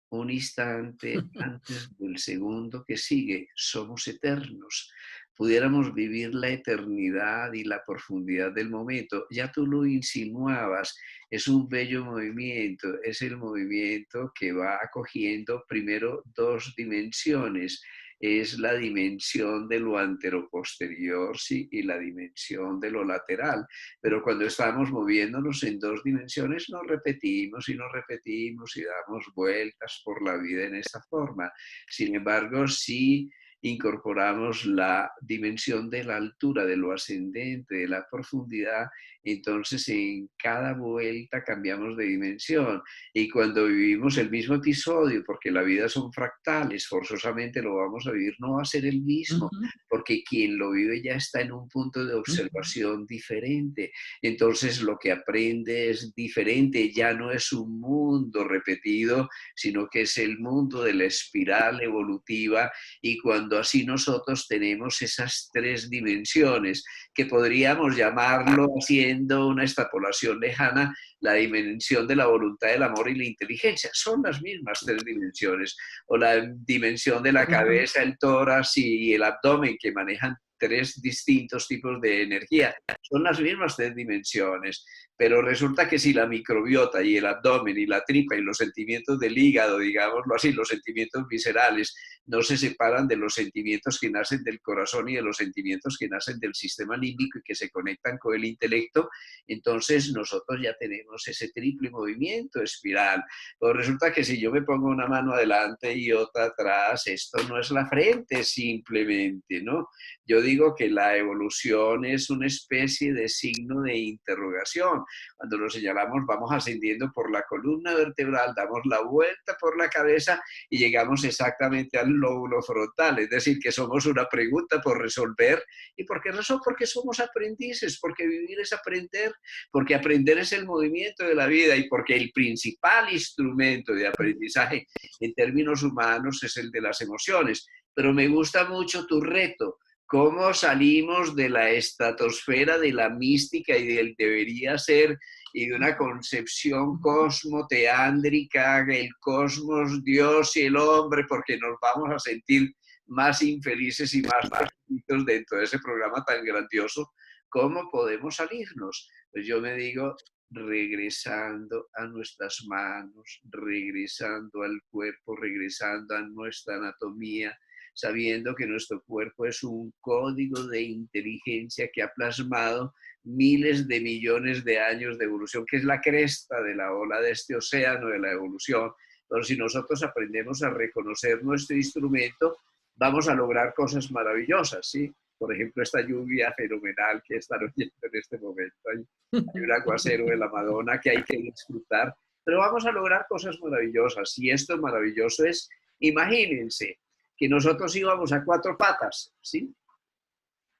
un instante antes del segundo que sigue, somos eternos. Pudiéramos vivir la eternidad y la profundidad del momento. Ya tú lo insinuabas, es un bello movimiento, es el movimiento que va acogiendo primero dos dimensiones. Es la dimensión de lo anteroposterior, sí, y la dimensión de lo lateral. Pero cuando estamos moviéndonos en dos dimensiones, nos repetimos y nos repetimos y damos vueltas por la vida en esta forma. Sin embargo, si incorporamos la dimensión de la altura, de lo ascendente, de la profundidad, entonces en cada vuelta cambiamos de dimensión. Y cuando vivimos el mismo episodio, porque la vida son fractales, forzosamente lo vamos a vivir, no va a ser el mismo, Ujú, porque quien lo vive ya está en un punto de ujú, observación diferente. Entonces lo que aprende es diferente, ya no es un mundo repetido, sino que es el mundo de la espiral evolutiva. Y cuando así nosotros tenemos esas tres dimensiones, que podríamos llamarlo, haciendo una extrapolación lejana, la dimensión de la voluntad, del amor y la inteligencia. Son las mismas tres dimensiones. O la dimensión de la ujú. cabeza, el tórax y el abdomen, que manejan tres distintos tipos de energía. Son las mismas tres dimensiones, pero resulta que si la microbiota y el abdomen y la tripa y los sentimientos del hígado, digámoslo así, los sentimientos viscerales, no se separan de los sentimientos que nacen del corazón y de los sentimientos que nacen del sistema límbico y que se conectan con el intelecto, entonces nosotros ya tenemos ese triple movimiento espiral. Pero resulta que si yo me pongo una mano adelante y otra atrás, esto no es la frente simplemente, ¿no? Yo digo que la evolución es una especie de signo de interrogación. Cuando lo señalamos, vamos ascendiendo por la columna vertebral, damos la vuelta por la cabeza y llegamos exactamente al lóbulo frontal. Es decir, que somos una pregunta por resolver. ¿Y por qué razón? Porque somos aprendices, porque vivir es aprender, porque aprender es el movimiento de la vida y porque el principal instrumento de aprendizaje en términos humanos es el de las emociones. Pero me gusta mucho tu reto. ¿Cómo salimos de la estratosfera de la mística y del debería ser y de una concepción cosmoteándrica, el cosmos, Dios y el hombre, porque nos vamos a sentir más infelices y más perdidos dentro de ese programa tan grandioso? ¿Cómo podemos salirnos? Pues yo me digo, regresando a nuestras manos, regresando al cuerpo, regresando a nuestra anatomía, sabiendo que nuestro cuerpo es un código de inteligencia que ha plasmado miles de millones de años de evolución, que es la cresta de la ola de este océano de la evolución. Entonces, si nosotros aprendemos a reconocer nuestro instrumento, vamos a lograr cosas maravillosas, ¿sí? Por ejemplo, esta lluvia fenomenal que están oyendo en este momento. Hay un aguacero de la Madonna que hay que disfrutar, pero vamos a lograr cosas maravillosas. Y esto maravilloso es, imagínense, que nosotros íbamos a cuatro patas, ¿sí?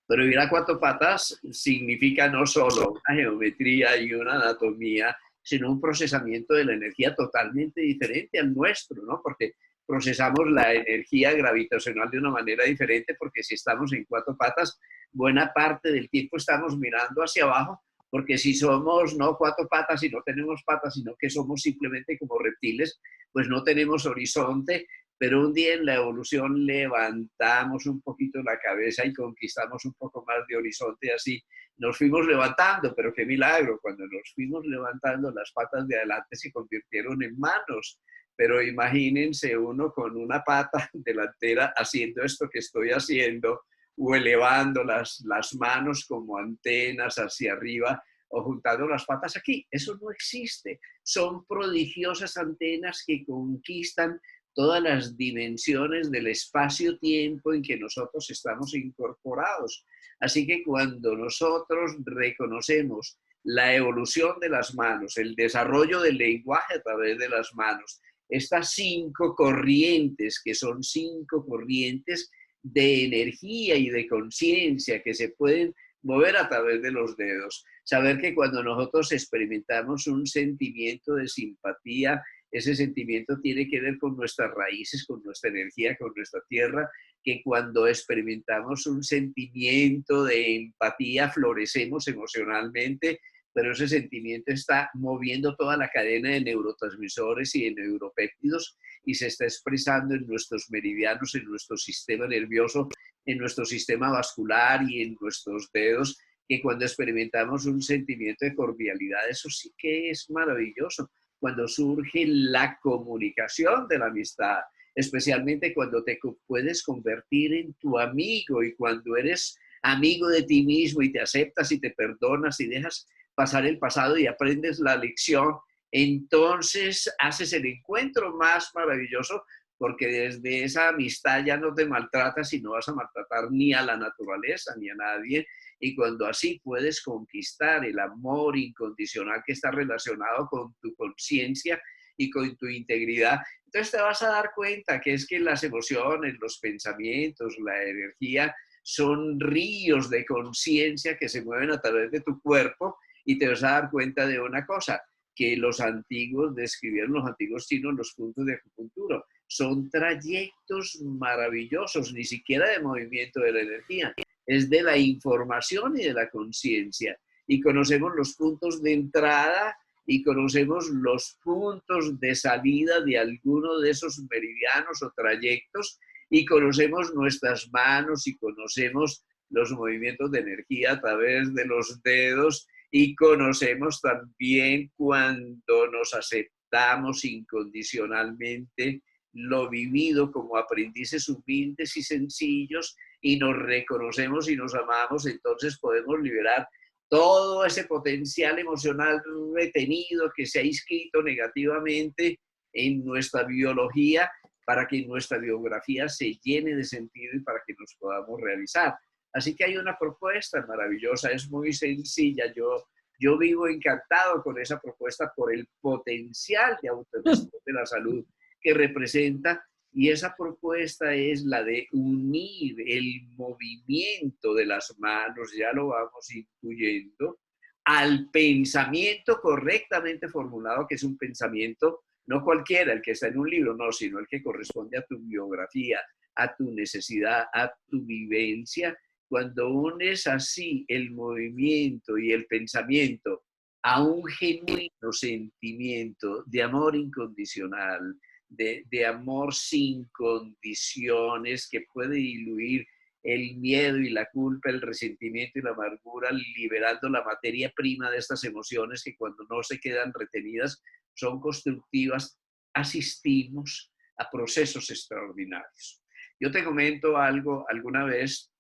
Pero ir a cuatro patas significa no solo una geometría y una anatomía, sino un procesamiento de la energía totalmente diferente al nuestro, ¿no? Porque procesamos la energía gravitacional de una manera diferente, porque si estamos en cuatro patas, buena parte del tiempo estamos mirando hacia abajo, porque si somos no cuatro patas y no tenemos patas, sino que somos simplemente como reptiles, pues no tenemos horizonte, pero un día en la evolución levantamos un poquito la cabeza y conquistamos un poco más de horizonte, así nos fuimos levantando, pero qué milagro, cuando nos fuimos levantando las patas de adelante se convirtieron en manos, pero imagínense uno con una pata delantera haciendo esto que estoy haciendo o elevando las manos como antenas hacia arriba o juntando las patas aquí. Eso no existe. Son prodigiosas antenas que conquistan todas las dimensiones del espacio-tiempo en que nosotros estamos incorporados. Así que cuando nosotros reconocemos la evolución de las manos, el desarrollo del lenguaje a través de las manos, estas 5 corrientes, que son 5 corrientes de energía y de conciencia que se pueden mover a través de los dedos. Saber que cuando nosotros experimentamos un sentimiento de simpatía, ese sentimiento tiene que ver con nuestras raíces, con nuestra energía, con nuestra tierra, que cuando experimentamos un sentimiento de empatía, florecemos emocionalmente, pero ese sentimiento está moviendo toda la cadena de neurotransmisores y de neuropéptidos y se está expresando en nuestros meridianos, en nuestro sistema nervioso, en nuestro sistema vascular y en nuestros dedos, que cuando experimentamos un sentimiento de cordialidad, eso sí que es maravilloso. Cuando surge la comunicación de la amistad, especialmente cuando te puedes convertir en tu amigo y cuando eres amigo de ti mismo y te aceptas y te perdonas y dejas pasar el pasado y aprendes la lección, entonces haces el encuentro más maravilloso porque desde esa amistad ya no te maltratas y no vas a maltratar ni a la naturaleza ni a nadie. Y cuando así puedes conquistar el amor incondicional que está relacionado con tu conciencia y con tu integridad, entonces te vas a dar cuenta que es que las emociones, los pensamientos, la energía son ríos de conciencia que se mueven a través de tu cuerpo y te vas a dar cuenta de una cosa, que los antiguos describieron, los antiguos chinos, los puntos de acupuntura. Son trayectos maravillosos, ni siquiera de movimiento de la energía, es de la información y de la conciencia. Y conocemos los puntos de entrada y conocemos los puntos de salida de alguno de esos meridianos o trayectos y conocemos nuestras manos y conocemos los movimientos de energía a través de los dedos y conocemos también cuando nos aceptamos incondicionalmente lo vivido como aprendices humildes y sencillos y nos reconocemos y nos amamos, entonces podemos liberar todo ese potencial emocional retenido que se ha inscrito negativamente en nuestra biología para que nuestra biografía se llene de sentido y para que nos podamos realizar. Así que hay una propuesta maravillosa, es muy sencilla. Yo vivo encantado con esa propuesta por el potencial de autogestión de la salud que representa, y esa propuesta es la de unir el movimiento de las manos, ya lo vamos incluyendo, al pensamiento correctamente formulado, que es un pensamiento no cualquiera, el que está en un libro, no, sino el que corresponde a tu biografía, a tu necesidad, a tu vivencia. Cuando unes así el movimiento y el pensamiento a un genuino sentimiento de amor incondicional, de amor sin condiciones, que puede diluir el miedo y la culpa, el resentimiento y la amargura, liberando la materia prima de estas emociones que cuando no se quedan retenidas son constructivas, asistimos a procesos extraordinarios. Yo te comento algo, alguna vez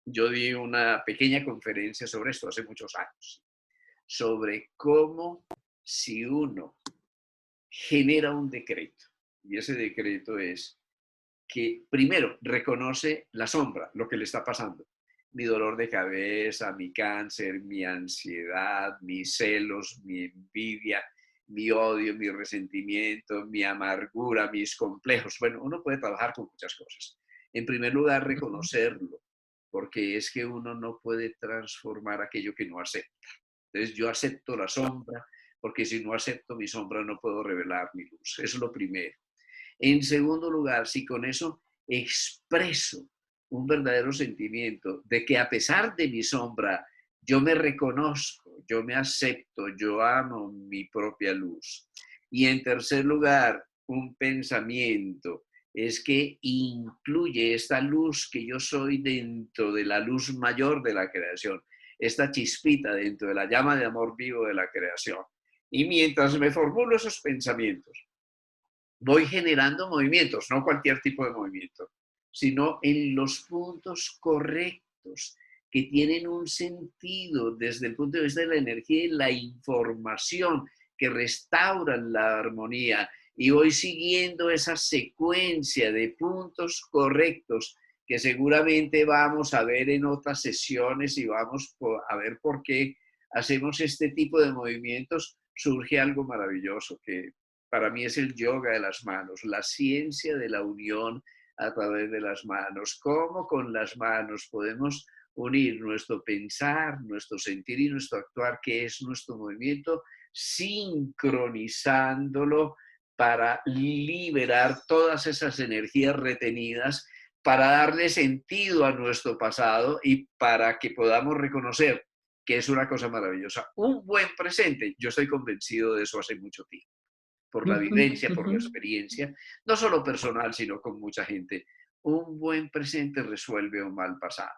yo di una pequeña conferencia sobre esto hace muchos años, sobre cómo si uno genera un decreto, y ese decreto es que primero reconoce la sombra, lo que le está pasando, mi dolor de cabeza, mi cáncer, mi ansiedad, mis celos, mi envidia, mi odio, mi resentimiento, mi amargura, mis complejos. Bueno, uno puede trabajar con muchas cosas. En primer lugar, reconocerlo, porque es que uno no puede transformar aquello que no acepta. Entonces yo acepto la sombra, porque si no acepto mi sombra no puedo revelar mi luz. Eso es lo primero. En segundo lugar, si con eso expreso un verdadero sentimiento de que a pesar de mi sombra, yo me reconozco, yo me acepto, yo amo mi propia luz. Y en tercer lugar, un pensamiento es que incluye esta luz que yo soy dentro de la luz mayor de la creación, esta chispita dentro de la llama de amor vivo de la creación. Y mientras me formulo esos pensamientos, voy generando movimientos, no cualquier tipo de movimiento, sino en los puntos correctos que tienen un sentido desde el punto de vista de la energía y la información, que restauran la armonía, y voy siguiendo esa secuencia de puntos correctos que seguramente vamos a ver en otras sesiones, y vamos a ver por qué hacemos este tipo de movimientos. Surge algo maravilloso que para mí es el yoga de las manos, la ciencia de la unión a través de las manos. Cómo con las manos podemos unir nuestro pensar, nuestro sentir y nuestro actuar, que es nuestro movimiento, sincronizándolo para liberar todas esas energías retenidas, para darle sentido a nuestro pasado y para que podamos reconocer que es una cosa maravillosa. Un buen presente, yo estoy convencido de eso hace mucho tiempo, por la vivencia, por la experiencia, no solo personal, sino con mucha gente. Un buen presente resuelve un mal pasado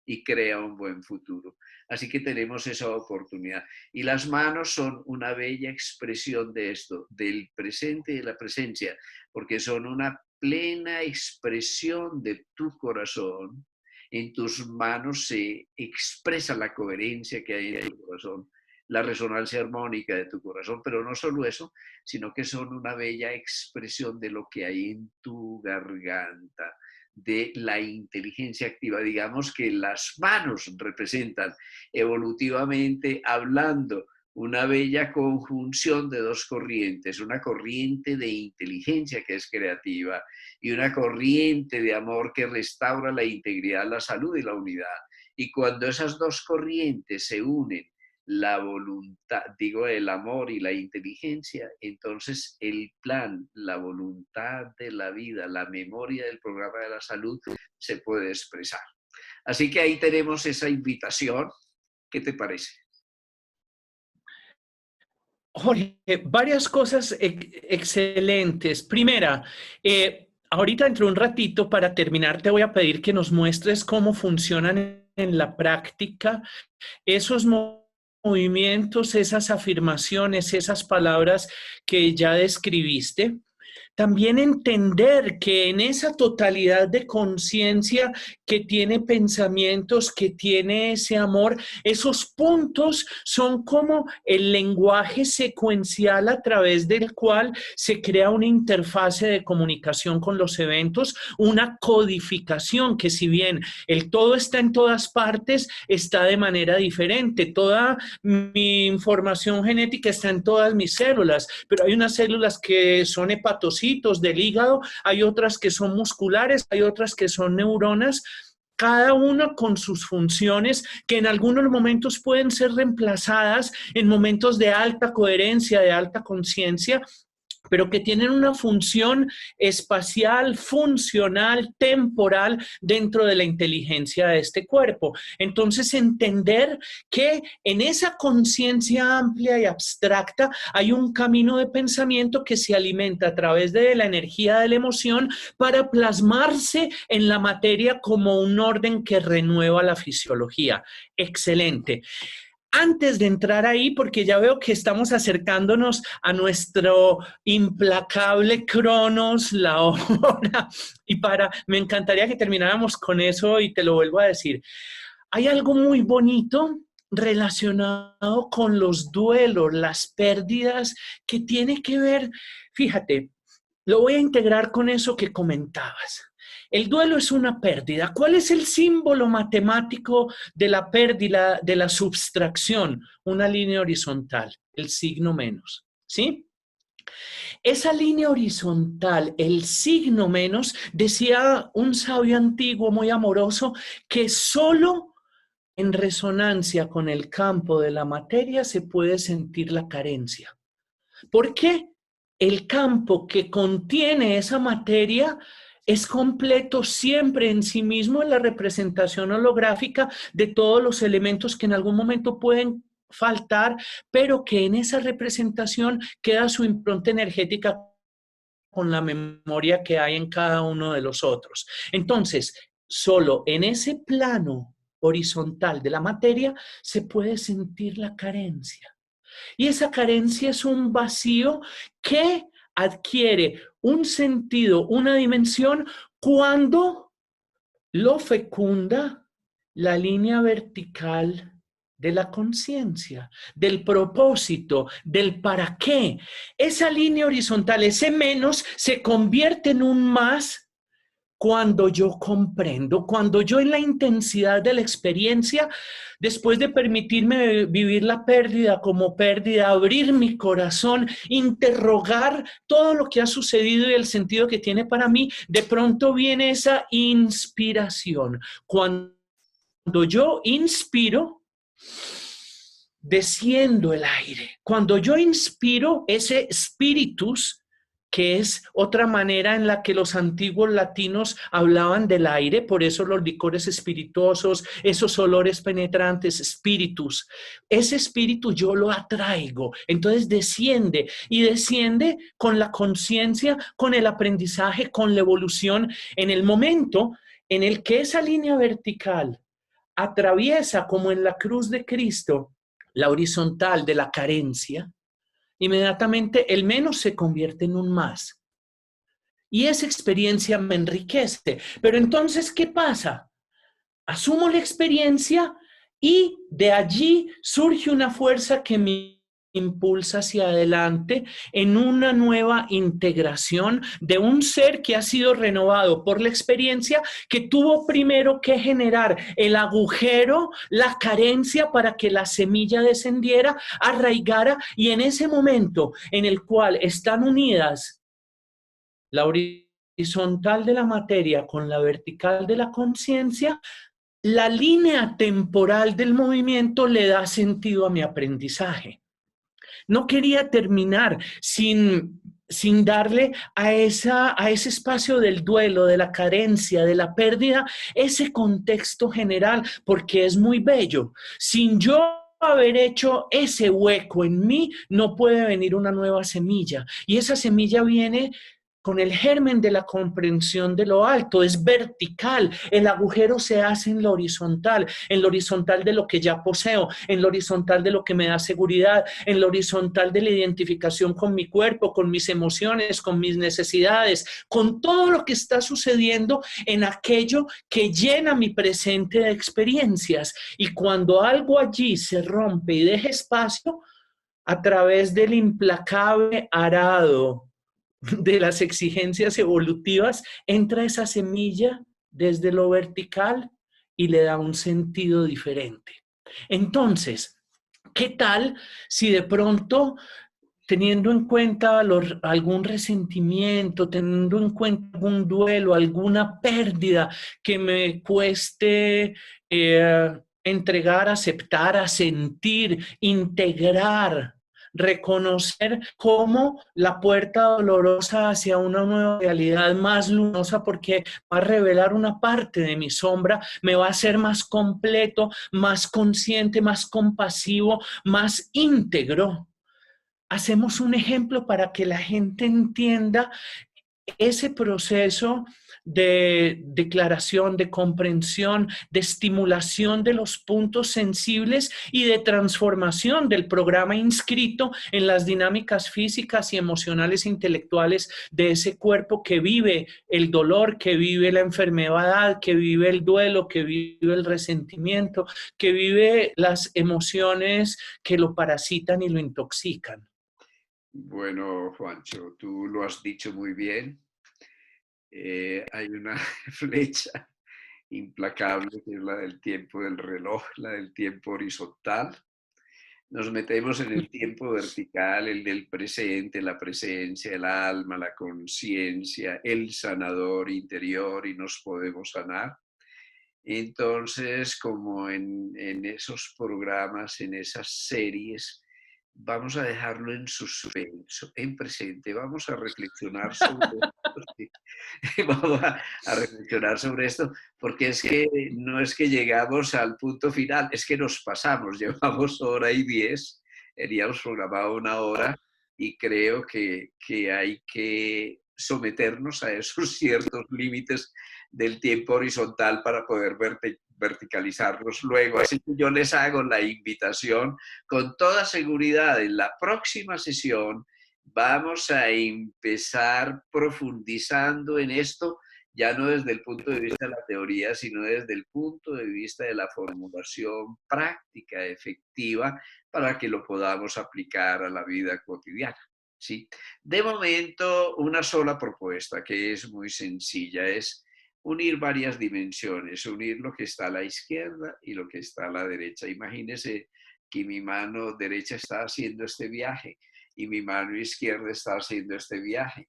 y crea un buen futuro. Así que tenemos esa oportunidad. Y las manos son una bella expresión de esto, del presente y de la presencia, porque son una plena expresión de tu corazón. En tus manos se expresa la coherencia que hay en tu corazón, la resonancia armónica de tu corazón, pero no solo eso, sino que son una bella expresión de lo que hay en tu garganta, de la inteligencia activa. Digamos que las manos representan, evolutivamente hablando, una bella conjunción de dos corrientes, una corriente de inteligencia que es creativa y una corriente de amor que restaura la integridad, la salud y la unidad. Y cuando esas dos corrientes se unen, la voluntad, digo, el amor y la inteligencia, entonces el plan, la voluntad de la vida, la memoria del programa de la salud se puede expresar. Así que ahí tenemos esa invitación. ¿Qué te parece? Jorge, varias cosas excelentes. Primera, ahorita dentro de un ratito, para terminar, te voy a pedir que nos muestres cómo funcionan en la práctica esos movimientos, esas afirmaciones, esas palabras que ya describiste. También entender que en esa totalidad de conciencia que tiene pensamientos, que tiene ese amor, esos puntos son como el lenguaje secuencial a través del cual se crea una interfase de comunicación con los eventos, una codificación que, si bien el todo está en todas partes, está de manera diferente. Toda mi información genética está en todas mis células, pero hay unas células que son hepatocitos del hígado, hay otras que son musculares, hay otras que son neuronas, cada una con sus funciones que en algunos momentos pueden ser reemplazadas en momentos de alta coherencia, de alta conciencia, pero que tienen una función espacial, funcional, temporal dentro de la inteligencia de este cuerpo. Entonces, entender que en esa conciencia amplia y abstracta hay un camino de pensamiento que se alimenta a través de la energía de la emoción para plasmarse en la materia como un orden que renueva la fisiología. Excelente. Antes de entrar ahí, porque ya veo que estamos acercándonos a nuestro implacable Cronos, la hora, y me encantaría que termináramos con eso y te lo vuelvo a decir. Hay algo muy bonito relacionado con los duelos, las pérdidas, que tiene que ver, fíjate, lo voy a integrar con eso que comentabas. El duelo es una pérdida. ¿Cuál es el símbolo matemático de la pérdida, de la subtracción? Una línea horizontal, el signo menos. ¿Sí? Esa línea horizontal, el signo menos, decía un sabio antiguo muy amoroso, que solo en resonancia con el campo de la materia se puede sentir la carencia. ¿Por qué? El campo que contiene esa materia es completo siempre en sí mismo en la representación holográfica de todos los elementos que en algún momento pueden faltar, pero que en esa representación queda su impronta energética con la memoria que hay en cada uno de los otros. Entonces, solo en ese plano horizontal de la materia se puede sentir la carencia. Y esa carencia es un vacío que adquiere un sentido, una dimensión, cuando lo fecunda la línea vertical de la conciencia, del propósito, del para qué. Esa línea horizontal, ese menos, se convierte en un más cuando yo comprendo, cuando yo en la intensidad de la experiencia, después de permitirme vivir la pérdida como pérdida, abrir mi corazón, interrogar todo lo que ha sucedido y el sentido que tiene para mí, de pronto viene esa inspiración. Cuando yo inspiro, desciendo el aire. Cuando yo inspiro ese spiritus, que es otra manera en la que los antiguos latinos hablaban del aire, por eso los licores espirituosos, esos olores penetrantes, spiritus. Ese espíritu yo lo atraigo, entonces desciende y desciende con la conciencia, con el aprendizaje, con la evolución. En el momento en el que esa línea vertical atraviesa, como en la cruz de Cristo, la horizontal de la carencia, inmediatamente el menos se convierte en un más. Y esa experiencia me enriquece. Pero entonces, ¿qué pasa? Asumo la experiencia y de allí surge una fuerza que me impulsa hacia adelante en una nueva integración de un ser que ha sido renovado por la experiencia, que tuvo primero que generar el agujero, la carencia para que la semilla descendiera, arraigara, y en ese momento en el cual están unidas la horizontal de la materia con la vertical de la conciencia, la línea temporal del movimiento le da sentido a mi aprendizaje. No quería terminar sin darle a ese espacio del duelo, de la carencia, de la pérdida, ese contexto general, porque es muy bello. Sin yo haber hecho ese hueco en mí, no puede venir una nueva semilla. Y esa semilla viene con el germen de la comprensión de lo alto, es vertical. El agujero se hace en lo horizontal de lo que ya poseo, en lo horizontal de lo que me da seguridad, en lo horizontal de la identificación con mi cuerpo, con mis emociones, con mis necesidades, con todo lo que está sucediendo en aquello que llena mi presente de experiencias. Y cuando algo allí se rompe y deja espacio, a través del implacable arado de las exigencias evolutivas, entra esa semilla desde lo vertical y le da un sentido diferente. Entonces, ¿qué tal si de pronto, teniendo en cuenta algún resentimiento, teniendo en cuenta algún duelo, alguna pérdida que me cueste entregar, aceptar, a sentir, integrar, reconocer cómo la puerta dolorosa hacia una nueva realidad más luminosa, porque va a revelar una parte de mi sombra, me va a hacer más completo, más consciente, más compasivo, más íntegro? Hacemos un ejemplo para que la gente entienda ese proceso de declaración, de comprensión, de estimulación de los puntos sensibles y de transformación del programa inscrito en las dinámicas físicas y emocionales e intelectuales de ese cuerpo que vive el dolor, que vive la enfermedad, que vive el duelo, que vive el resentimiento, que vive las emociones que lo parasitan y lo intoxican. Bueno, Juancho, tú lo has dicho muy bien. Hay una flecha implacable que es la del tiempo del reloj, la del tiempo horizontal. Nos metemos en el tiempo vertical, el del presente, la presencia, el alma, la conciencia, el sanador interior, y nos podemos sanar. Entonces, como en esos programas, en esas series, vamos a dejarlo en suspenso, en presente. Vamos a reflexionar sobre esto. Sí. Vamos a reflexionar sobre esto, porque es que no es que llegamos al punto final, es que nos pasamos. Llevamos hora y 10, teníamos programado una hora, y creo que hay que someternos a esos ciertos límites del tiempo horizontal para poder verticalizarlos luego. Así que yo les hago la invitación con toda seguridad. En la próxima sesión vamos a empezar profundizando en esto, ya no desde el punto de vista de la teoría, sino desde el punto de vista de la formulación práctica, efectiva, para que lo podamos aplicar a la vida cotidiana. ¿Sí? De momento, una sola propuesta que es muy sencilla es unir varias dimensiones, unir lo que está a la izquierda y lo que está a la derecha. Imagínense que mi mano derecha está haciendo este viaje y mi mano izquierda está haciendo este viaje.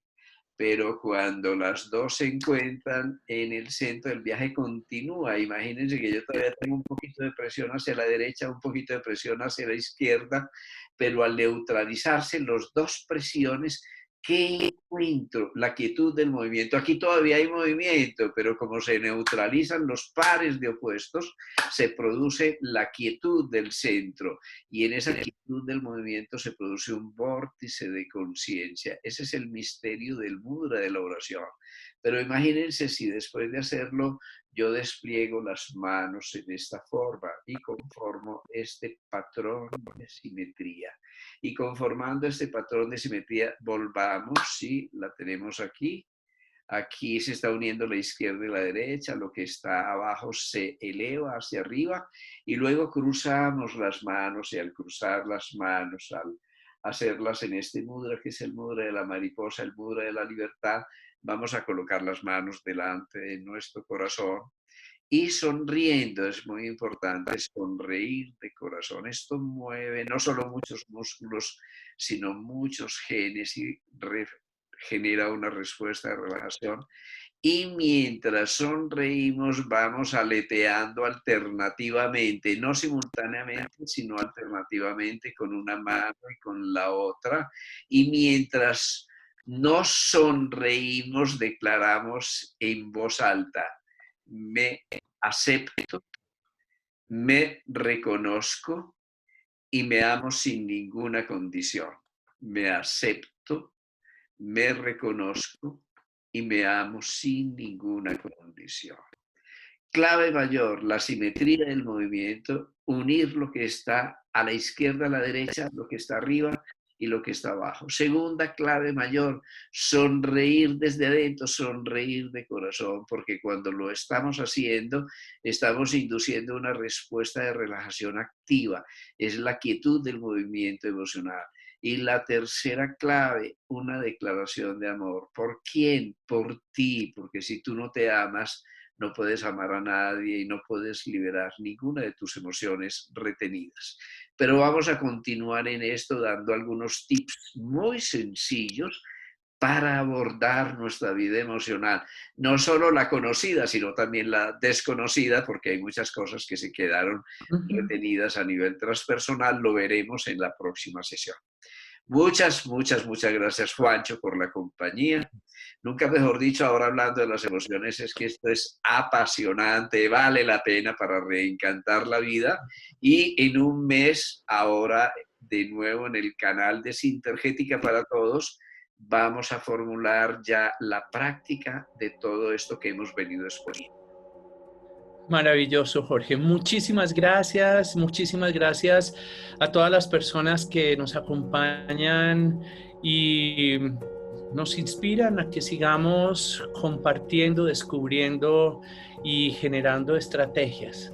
Pero cuando las dos se encuentran en el centro, el viaje continúa. Imagínense que yo todavía tengo un poquito de presión hacia la derecha, un poquito de presión hacia la izquierda, pero al neutralizarse las dos presiones, ¿qué encuentro? La quietud del movimiento. Aquí todavía hay movimiento, pero como se neutralizan los pares de opuestos, se produce la quietud del centro. Y en esa quietud del movimiento se produce un vórtice de conciencia. Ese es el misterio del mudra de la oración. Pero imagínense si después de hacerlo yo despliego las manos en esta forma y conformo este patrón de simetría. Y conformando este patrón de simetría, volvamos, ¿sí? La tenemos aquí. Aquí se está uniendo la izquierda y la derecha, lo que está abajo se eleva hacia arriba y luego cruzamos las manos y al cruzar las manos, al hacerlas en este mudra, que es el mudra de la mariposa, el mudra de la libertad, vamos a colocar las manos delante de nuestro corazón y sonriendo. Es muy importante sonreír de corazón. Esto mueve no solo muchos músculos, sino muchos genes y genera una respuesta de relajación. Y mientras sonreímos vamos aleteando alternativamente, no simultáneamente, sino alternativamente con una mano y con la otra. Y mientras nos sonreímos, declaramos en voz alta: me acepto, me reconozco y me amo sin ninguna condición. Me acepto, me reconozco y me amo sin ninguna condición. Clave mayor, la simetría del movimiento, unir lo que está a la izquierda, a la derecha, lo que está arriba y lo que está abajo. Segunda clave mayor, sonreír desde adentro, sonreír de corazón, porque cuando lo estamos haciendo, estamos induciendo una respuesta de relajación activa. Es la quietud del movimiento emocional. Y la tercera clave, una declaración de amor. ¿Por quién? Por ti, porque si tú no te amas, no puedes amar a nadie y no puedes liberar ninguna de tus emociones retenidas. Pero vamos a continuar en esto dando algunos tips muy sencillos para abordar nuestra vida emocional. No solo la conocida, sino también la desconocida, porque hay muchas cosas que se quedaron retenidas a nivel transpersonal. Lo veremos en la próxima sesión. Muchas gracias, Juancho, por la compañía. Nunca mejor dicho, ahora hablando de las emociones, es que esto es apasionante, vale la pena para reencantar la vida. Y en un mes, ahora de nuevo en el canal de Sintergética para Todos, vamos a formular ya la práctica de todo esto que hemos venido exponiendo. Maravilloso, Jorge. Muchísimas gracias a todas las personas que nos acompañan y nos inspiran a que sigamos compartiendo, descubriendo y generando estrategias.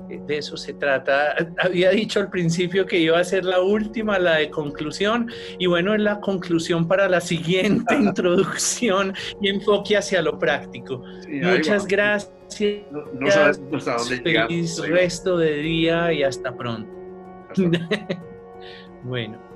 De eso se trata. Había dicho al principio que iba a ser la última, la de conclusión, y bueno, es la conclusión para la siguiente introducción y enfoque hacia lo práctico. Sí, muchas gracias. No sabemos hasta dónde llegamos. Feliz resto de día y hasta pronto. Hasta pronto. Bueno.